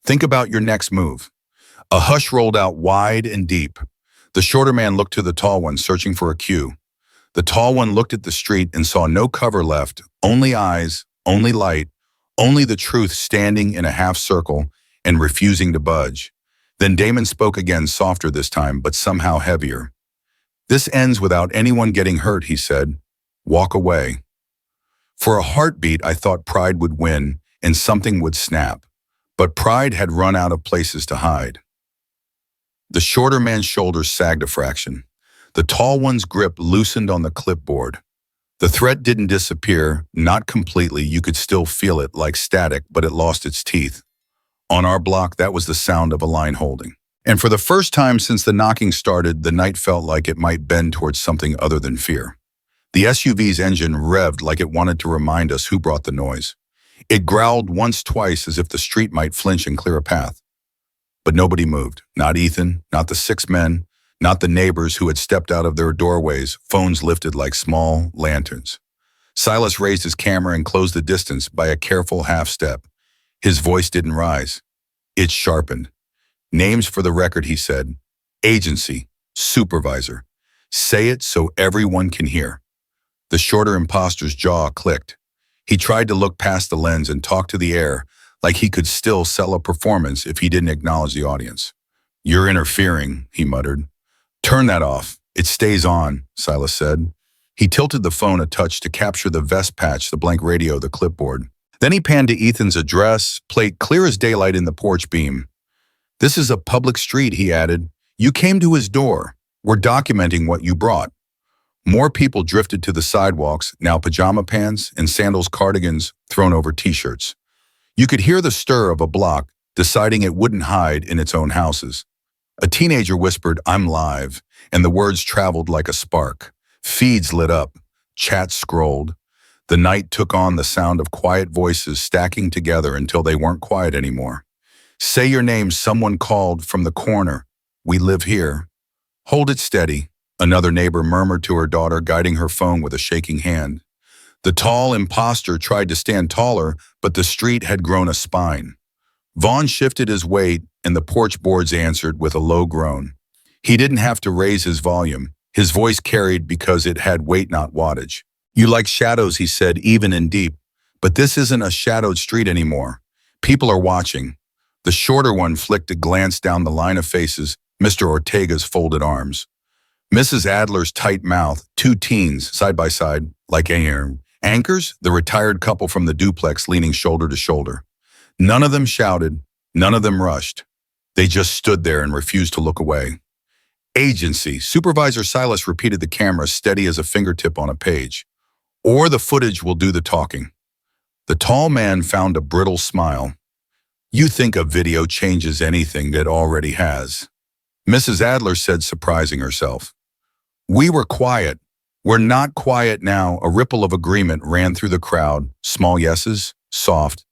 Think about your next move." A hush rolled out wide and deep. The shorter man looked to the tall one, searching for a cue. The tall one looked at the street and saw no cover left, only eyes, only light, only the truth standing in a half circle and refusing to budge. Then Damon spoke again, softer this time, but somehow heavier. "This ends without anyone getting hurt," he said. "Walk away." For a heartbeat, I thought pride would win and something would snap. But pride had run out of places to hide. The shorter man's shoulders sagged a fraction. The tall one's grip loosened on the clipboard. The threat didn't disappear, not completely. You could still feel it like static, but it lost its teeth. On our block, that was the sound of a line holding. And for the first time since the knocking started, the night felt like it might bend towards something other than fear. The SUV's engine revved like it wanted to remind us who brought the noise. It growled once, twice, as if the street might flinch and clear a path. But nobody moved. Not Ethan, not the 6 men, not the neighbors who had stepped out of their doorways, phones lifted like small lanterns. Silas raised his camera and closed the distance by a careful half step. His voice didn't rise. It sharpened. Names for the record, he said. Agency, supervisor. Say it so everyone can hear. The shorter imposter's jaw clicked. He tried to look past the lens and talk to the air, like he could still sell a performance if he didn't acknowledge the audience. You're interfering, he muttered. Turn that off. It stays on, Silas said. He tilted the phone a touch to capture the vest patch, the blank radio, the clipboard. Then he panned to Ethan's address, plate clear as daylight in the porch beam. This is a public street, he added. You came to his door. We're documenting what you brought. More people drifted to the sidewalks, now pajama pants and sandals, cardigans thrown over t-shirts. You could hear the stir of a block, deciding it wouldn't hide in its own houses. A teenager whispered, I'm live, and the words traveled like a spark. Feeds lit up. Chats scrolled. The night took on the sound of quiet voices stacking together until they weren't quiet anymore. Say your name, someone called from the corner. We live here. Hold it steady, another neighbor murmured to her daughter, guiding her phone with a shaking hand. The tall imposter tried to stand taller, but the street had grown a spine. Vaughn shifted his weight, and the porch boards answered with a low groan. He didn't have to raise his volume. His voice carried because it had weight, not wattage. You like shadows, he said, even and deep. But this isn't a shadowed street anymore. People are watching. The shorter one flicked a glance down the line of faces, Mr. Ortega's folded arms. Mrs. Adler's tight mouth, 2 teens, side by side, like anchors, the retired couple from the duplex leaning shoulder to shoulder. None of them shouted, none of them rushed. They just stood there and refused to look away. Agency, Supervisor Silas repeated, the camera steady as a fingertip on a page. Or the footage will do the talking. The tall man found a brittle smile. You think a video changes anything that already has? Mrs. Adler said, surprising herself. We were quiet. We're not quiet now. A ripple of agreement ran through the crowd. Small yeses, soft.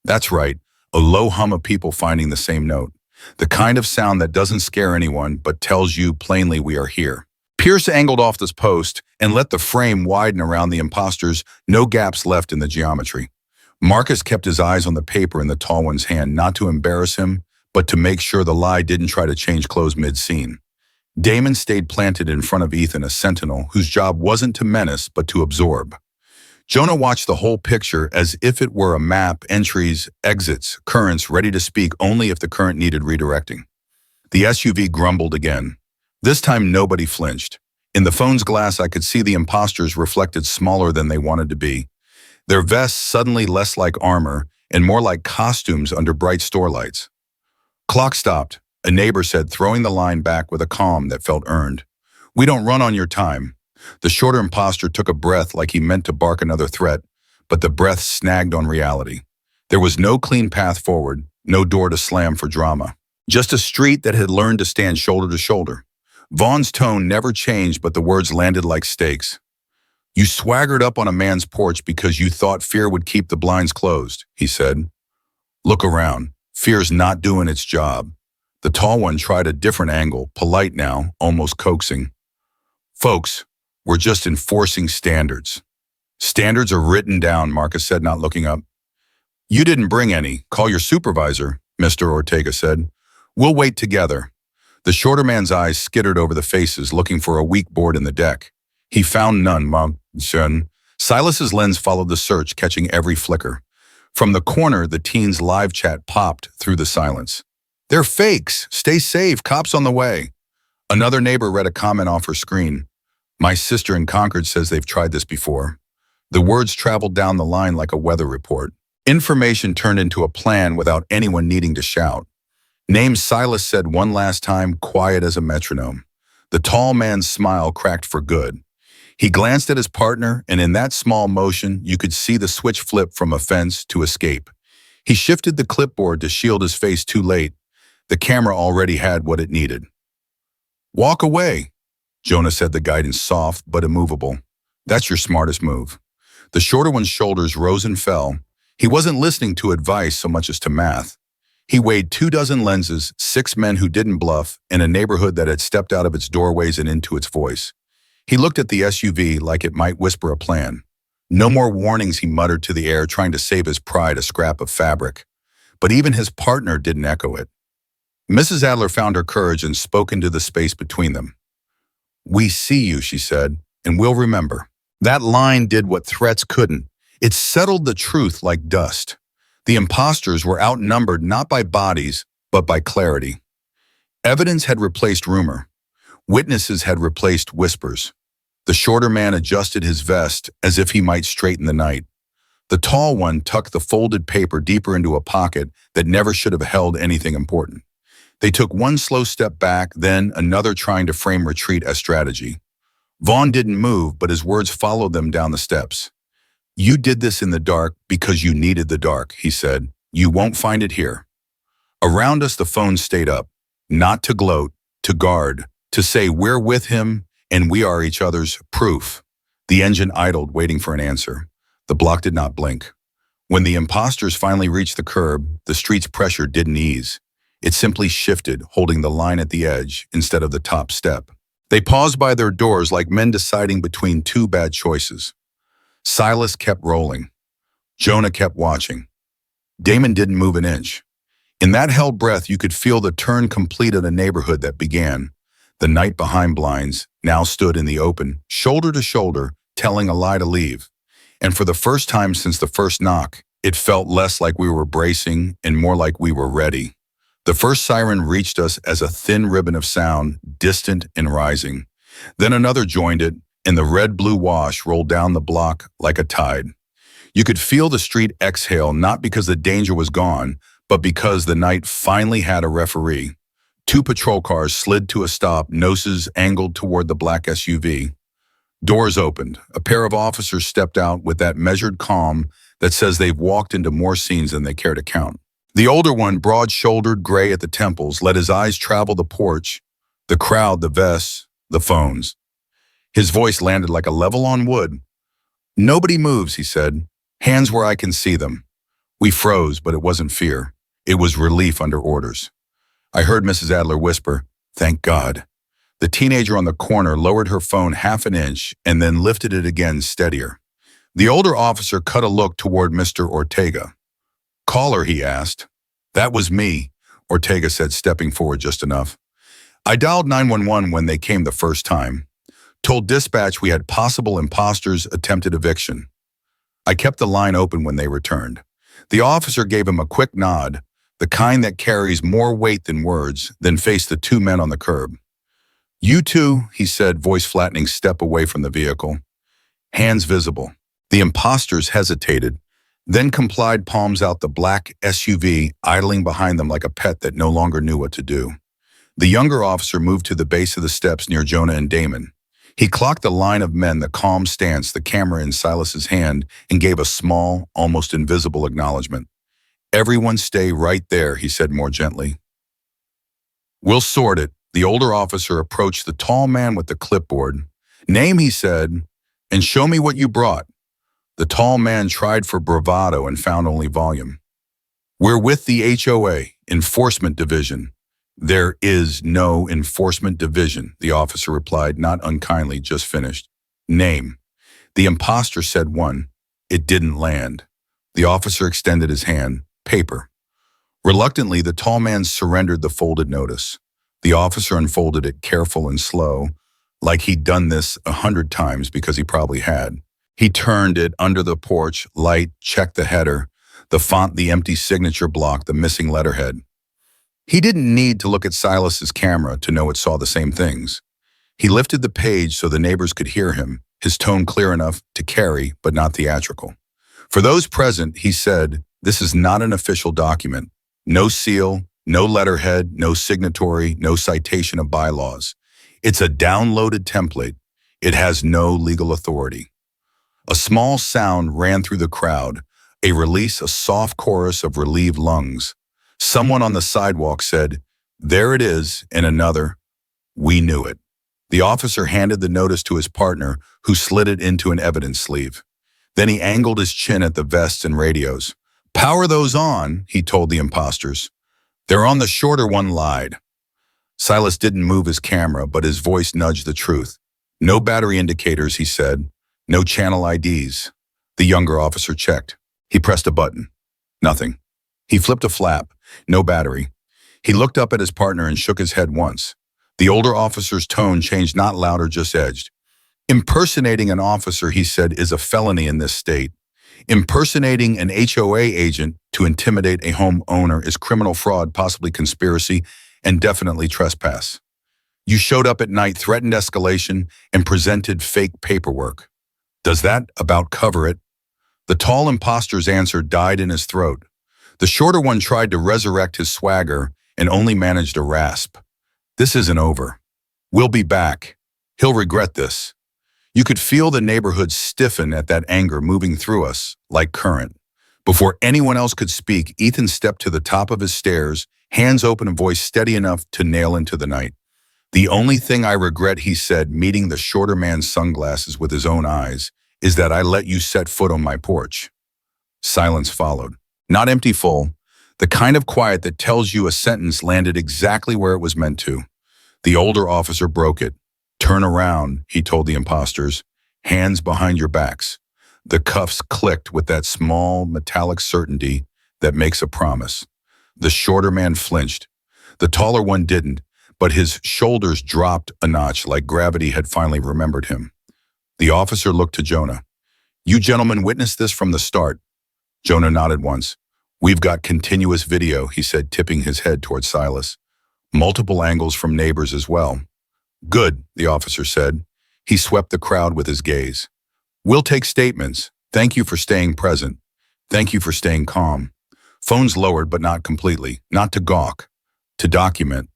That's right, a low hum of people finding the same note. The kind of sound that doesn't scare anyone but tells you plainly we are here. Pierce angled off this post and let the frame widen around the imposters, no gaps left in the geometry. Marcus kept his eyes on the paper in the tall one's hand, not to embarrass him, but to make sure the lie didn't try to change clothes mid-scene. Damon stayed planted in front of Ethan, a sentinel whose job wasn't to menace but to absorb. Jonah watched the whole picture as if it were a map, entries, exits, currents ready to speak only if the current needed redirecting. The SUV grumbled again. This time nobody flinched. In the phone's glass I could see the imposters reflected smaller than they wanted to be. Their vests suddenly less like armor and more like costumes under bright store lights. Clock stopped, a neighbor said, throwing the line back with a calm that felt earned. We don't run on your time. The shorter imposter took a breath like he meant to bark another threat, but the breath snagged on reality. There was no clean path forward, no door to slam for drama. Just a street that had learned to stand shoulder to shoulder. Vaughn's tone never changed, but the words landed like stakes. You swaggered up on a man's porch because you thought fear would keep the blinds closed, he said. Look around. Fear's not doing its job. The tall one tried a different angle, polite now, almost coaxing. Folks, we're just enforcing standards. Standards are written down, Marcus said, not looking up. You didn't bring any. Call your supervisor, Mr. Ortega said. We'll wait together. The shorter man's eyes skittered over the faces, looking for a weak board in the deck. He found none, Monsieur. Silas's lens followed the search, catching every flicker. From the corner, the teen's live chat popped through the silence. They're fakes. Stay safe. Cops on the way. Another neighbor read a comment off her screen. My sister in Concord says they've tried this before. The words traveled down the line like a weather report. Information turned into a plan without anyone needing to shout. Name Silas said one last time, quiet as a metronome. The tall man's smile cracked for good. He glanced at his partner, and in that small motion, you could see the switch flip from offense to escape. He shifted the clipboard to shield his face too late. The camera already had what it needed. Walk away, Jonah said, the guidance soft but immovable. That's your smartest move. The shorter one's shoulders rose and fell. He wasn't listening to advice so much as to math. He weighed 24 lenses, 6 men who didn't bluff, and a neighborhood that had stepped out of its doorways and into its voice. He looked at the SUV like it might whisper a plan. No more warnings, he muttered to the air, trying to save his pride, a scrap of fabric. But even his partner didn't echo it. Mrs. Adler found her courage and spoke into the space between them. We see you, she said, and we'll remember. That line did what threats couldn't. It settled the truth like dust. The impostors were outnumbered not by bodies, but by clarity. Evidence had replaced rumor. Witnesses had replaced whispers. The shorter man adjusted his vest as if he might straighten the night. The tall one tucked the folded paper deeper into a pocket that never should have held anything important. They took one slow step back, then another, trying to frame retreat as strategy. Vaughn didn't move, but his words followed them down the steps. You did this in the dark because you needed the dark, he said. You won't find it here. Around us, the phone stayed up, not to gloat, to guard, to say we're with him and we are each other's proof. The engine idled, waiting for an answer. The block did not blink. When the impostors finally reached the curb, the street's pressure didn't ease. It simply shifted, holding the line at the edge instead of the top step. They paused by their doors like men deciding between two bad choices. Silas kept rolling. Jonah kept watching. Damon didn't move an inch. In that held breath, you could feel the turn complete of the neighborhood that began. The night behind blinds now stood in the open, shoulder to shoulder, telling a lie to leave. And for the first time since the first knock, it felt less like we were bracing and more like we were ready. The first siren reached us as a thin ribbon of sound, distant and rising. Then another joined it, and the red-blue wash rolled down the block like a tide. You could feel the street exhale, not because the danger was gone, but because the night finally had a referee. 2 patrol cars slid to a stop, noses angled toward the black SUV. Doors opened. A pair of officers stepped out with that measured calm that says they've walked into more scenes than they care to count. The older one, broad-shouldered, gray at the temples, let his eyes travel the porch, the crowd, the vests, the phones. His voice landed like a level on wood. Nobody moves, he said. Hands where I can see them. We froze, but it wasn't fear. It was relief under orders. I heard Mrs. Adler whisper, "Thank God." The teenager on the corner lowered her phone half an inch and then lifted it again, steadier. The older officer cut a look toward Mr. Ortega. "Caller," he asked. "That was me," Ortega said, stepping forward just enough. "I dialed 911 when they came the first time. Told dispatch we had possible imposters, attempted eviction. I kept the line open when they returned." The officer gave him a quick nod, the kind that carries more weight than words, then faced the 2 men on the curb. "You two," he said, voice flattening, step away from the vehicle. Hands visible. The imposters hesitated, then complied, palms out, the black SUV idling behind them like a pet that no longer knew what to do. The younger officer moved to the base of the steps near Jonah and Damon. He clocked the line of men, the calm stance, the camera in Silas's hand, and gave a small, almost invisible acknowledgement. "Everyone stay right there," he said more gently. "We'll sort it." The older officer approached the tall man with the clipboard. "Name," he said, "and show me what you brought." The tall man tried for bravado and found only volume. "We're with the HOA, Enforcement Division." "There is no enforcement division," the officer replied, not unkindly, just finished. "Name." The imposter said one. It didn't land. The officer extended his hand. "Paper." Reluctantly, the tall man surrendered the folded notice. The officer unfolded it, careful and slow, like he'd done this 100 times because he probably had. He turned it under the porch light, checked the header, the font, the empty signature block, the missing letterhead. He didn't need to look at Silas's camera to know it saw the same things. He lifted the page so the neighbors could hear him, his tone clear enough to carry, but not theatrical. For those present, he said, This is not an official document. No seal, no letterhead, no signatory, no citation of bylaws. It's a downloaded template. It has no legal authority. A small sound ran through the crowd, a release, a soft chorus of relieved lungs. Someone on the sidewalk said, "There it is," and another, "We knew it." The officer handed the notice to his partner, who slid it into an evidence sleeve. Then he angled his chin at the vests and radios. "Power those on," he told the imposters. "They're on." The shorter one lied. Silas didn't move his camera, but his voice nudged the truth. "No battery indicators," he said. "No channel IDs." The younger officer checked. He pressed a button. Nothing. He flipped a flap. No battery. He looked up at his partner and shook his head once. The older officer's tone changed, not louder, just edged. "Impersonating an officer," he said, "is a felony in this state. Impersonating an HOA agent to intimidate a homeowner is criminal fraud, possibly conspiracy, and definitely trespass. You showed up at night, threatened escalation, and presented fake paperwork. Does that about cover it?" The tall imposter's answer died in his throat. The shorter one tried to resurrect his swagger and only managed a rasp. "This isn't over. We'll be back. He'll regret this." You could feel the neighborhood stiffen at that anger moving through us like current. Before anyone else could speak, Ethan stepped to the top of his stairs, hands open and voice steady enough to nail into the night. "The only thing I regret," he said, meeting the shorter man's sunglasses with his own eyes, "is that I let you set foot on my porch." Silence followed. Not empty full, the kind of quiet that tells you a sentence landed exactly where it was meant to. The older officer broke it. "Turn around," he told the imposters. "Hands behind your backs." The cuffs clicked with that small, metallic certainty that makes a promise. The shorter man flinched. The taller one didn't, but his shoulders dropped a notch like gravity had finally remembered him. The officer looked to Jonah. "You gentlemen witnessed this from the start." Jonah nodded once. "We've got continuous video," he said, tipping his head toward Silas. "Multiple angles from neighbors as well." "Good," the officer said. He swept the crowd with his gaze. "We'll take statements. Thank you for staying present. Thank you for staying calm." Phones lowered, but not completely. Not to gawk. To document.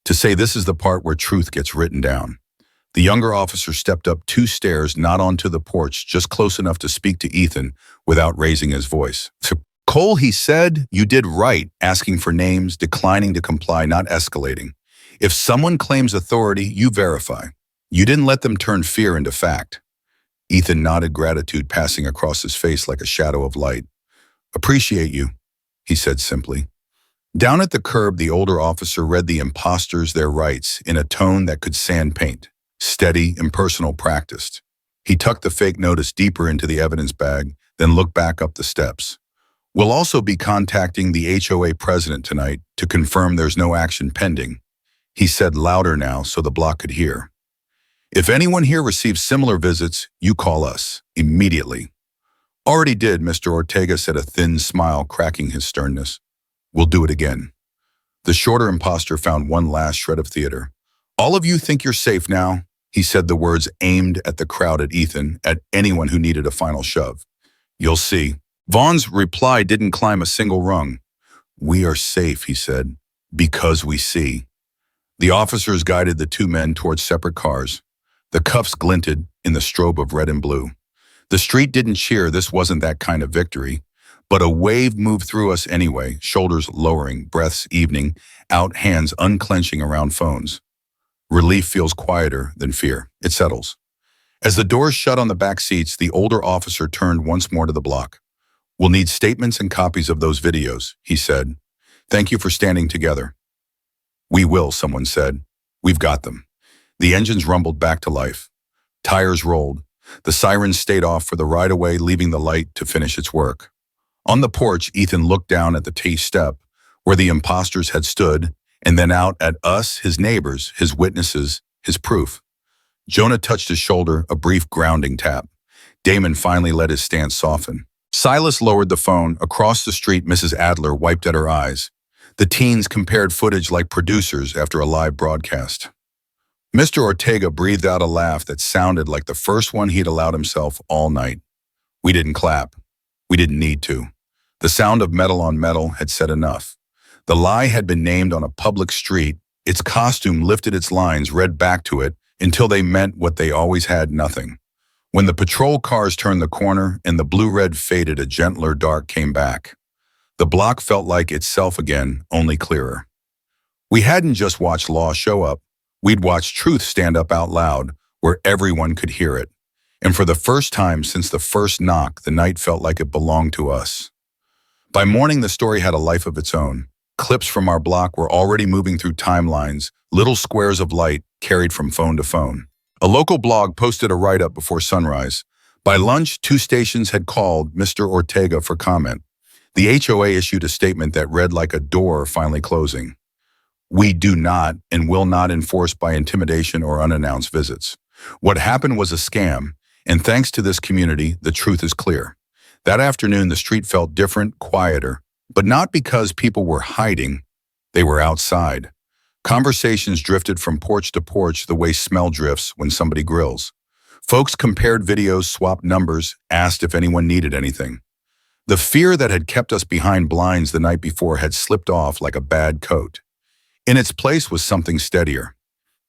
To say this is the part where truth gets written down. The younger officer stepped up 2 stairs, not onto the porch, just close enough to speak to Ethan without raising his voice. "Cole," he said, "you did right, asking for names, declining to comply, not escalating. If someone claims authority, you verify. You didn't let them turn fear into fact." Ethan nodded, gratitude passing across his face like a shadow of light. "Appreciate you," he said simply. Down at the curb, the older officer read the imposters their rights in a tone that could sand paint. Steady, impersonal, practiced. He tucked the fake notice deeper into the evidence bag, then looked back up the steps. "We'll also be contacting the HOA president tonight to confirm there's no action pending," he said louder now so the block could hear. "If anyone here receives similar visits, you call us, immediately." "Already did," Mr. Ortega said, a thin smile cracking his sternness. "We'll do it again." The shorter imposter found one last shred of theater. "All of you think you're safe now," he said, the words aimed at the crowd, at Ethan, at anyone who needed a final shove. "You'll see." Vaughn's reply didn't climb a single rung. "We are safe," he said, "because we see." The officers guided the 2 men towards separate cars. The cuffs glinted in the strobe of red and blue. The street didn't cheer, this wasn't that kind of victory. But a wave moved through us anyway, shoulders lowering, breaths evening, out, hands unclenching around phones. Relief feels quieter than fear. It settles. As the doors shut on the back seats, the older officer turned once more to the block. "We'll need statements and copies of those videos," he said. "Thank you for standing together." "We will," someone said. "We've got them." The engines rumbled back to life. Tires rolled. The sirens stayed off for the ride away, leaving the light to finish its work. On the porch, Ethan looked down at the T-step, where the imposters had stood, and then out at us, his neighbors, his witnesses, his proof. Jonah touched his shoulder, a brief grounding tap. Damon finally let his stance soften. Silas lowered the phone. Across the street, Mrs. Adler wiped at her eyes. The teens compared footage like producers after a live broadcast. Mr. Ortega breathed out a laugh that sounded like the first one he'd allowed himself all night. We didn't clap. We didn't need to. The sound of metal on metal had said enough. The lie had been named on a public street. Its costume lifted its lines, read back to it, until they meant what they always had, nothing. When the patrol cars turned the corner and the blue-red faded, a gentler dark came back. The block felt like itself again, only clearer. We hadn't just watched law show up. We'd watched truth stand up out loud, where everyone could hear it. And for the first time since the first knock, the night felt like it belonged to us. By morning, the story had a life of its own. Clips from our block were already moving through timelines, little squares of light carried from phone to phone. A local blog posted a write-up before sunrise. By lunch, 2 stations had called Mr. Ortega for comment. The HOA issued a statement that read like a door finally closing. We do not and will not enforce by intimidation or unannounced visits. What happened was a scam, and thanks to this community, the truth is clear. That afternoon, the street felt different, quieter, but not because people were hiding. They were outside. Conversations drifted from porch to porch the way smell drifts when somebody grills. Folks compared videos, swapped numbers, asked if anyone needed anything. The fear that had kept us behind blinds the night before had slipped off like a bad coat. In its place was something steadier.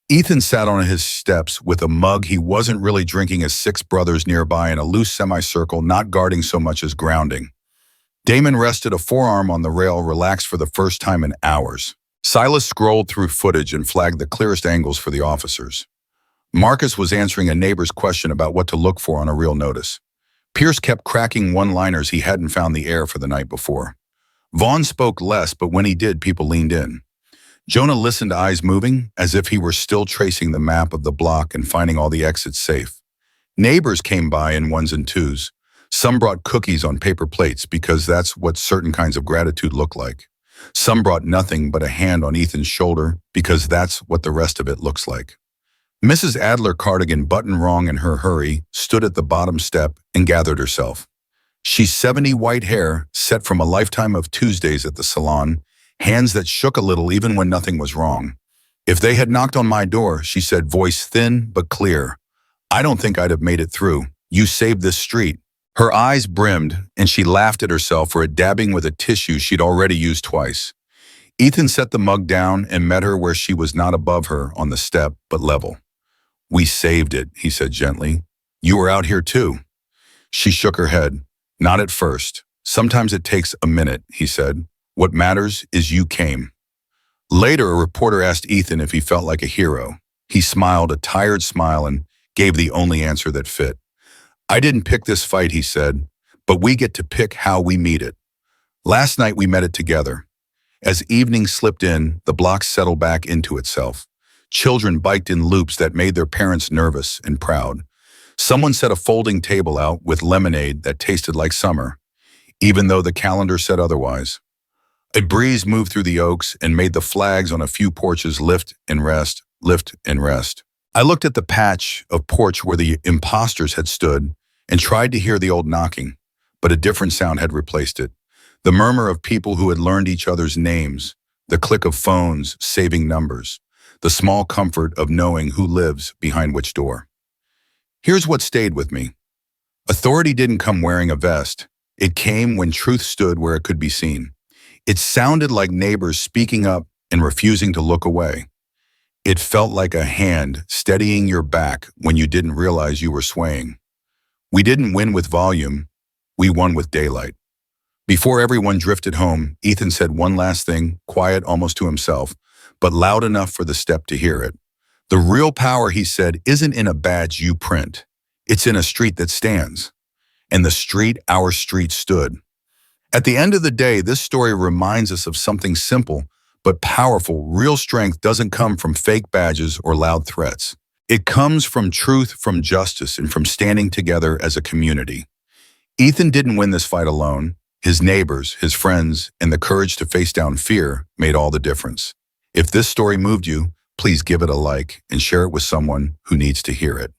Ethan sat on his steps with a mug he wasn't really drinking, as 6 brothers nearby in a loose semicircle, not guarding so much as grounding. Damon rested a forearm on the rail, relaxed for the first time in hours. Silas scrolled through footage and flagged the clearest angles for the officers. Marcus was answering a neighbor's question about what to look for on a real notice. Pierce kept cracking one-liners he hadn't found the air for the night before. Vaughn spoke less, but when he did, people leaned in. Jonah listened, eyes moving, as if he were still tracing the map of the block and finding all the exits safe. Neighbors came by in 1s and 2s. Some brought cookies on paper plates because that's what certain kinds of gratitude look like. Some brought nothing but a hand on Ethan's shoulder because that's what the rest of it looks like. Mrs. Adler, cardigan button wrong in her hurry, stood at the bottom step and gathered herself. She's 70, white hair, set from a lifetime of Tuesdays at the salon, hands that shook a little even when nothing was wrong. If they had knocked on my door, she said, voice thin but clear, I don't think I'd have made it through. You saved this street. Her eyes brimmed, and she laughed at herself for dabbing with a tissue she'd already used twice. Ethan set the mug down and met her where she was, not above her on the step, but level. We saved it, he said gently. You were out here too. She shook her head. Not at first. Sometimes it takes a minute, he said. What matters is you came. Later, a reporter asked Ethan if he felt like a hero. He smiled a tired smile and gave the only answer that fit. I didn't pick this fight, he said, but we get to pick how we meet it. Last night we met it together. As evening slipped in, the block settled back into itself. Children biked in loops that made their parents nervous and proud. Someone set a folding table out with lemonade that tasted like summer, even though the calendar said otherwise. A breeze moved through the oaks and made the flags on a few porches lift and rest, lift and rest. I looked at the patch of porch where the impostors had stood and tried to hear the old knocking, but a different sound had replaced it. The murmur of people who had learned each other's names, the click of phones saving numbers, the small comfort of knowing who lives behind which door. Here's what stayed with me. Authority didn't come wearing a vest. It came when truth stood where it could be seen. It sounded like neighbors speaking up and refusing to look away. It felt like a hand steadying your back when you didn't realize you were swaying. We didn't win with volume, we won with daylight. Before everyone drifted home, Ethan said one last thing, quiet almost to himself, but loud enough for the step to hear it. The real power, he said, isn't in a badge you print. It's in a street that stands. And the street, our street, stood. At the end of the day, this story reminds us of something simple but powerful. Real strength doesn't come from fake badges or loud threats. It comes from truth, from justice, and from standing together as a community. Ethan didn't win this fight alone. His neighbors, his friends, and the courage to face down fear made all the difference. If this story moved you, please give it a like and share it with someone who needs to hear it.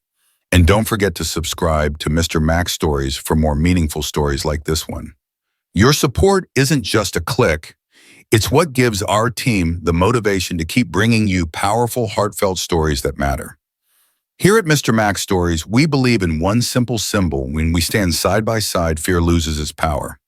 And don't forget to subscribe to Mr. Max Stories for more meaningful stories like this one. Your support isn't just a click. It's what gives our team the motivation to keep bringing you powerful, heartfelt stories that matter. Here at Mr. Max Stories, we believe in one simple symbol: when we stand side by side, fear loses its power.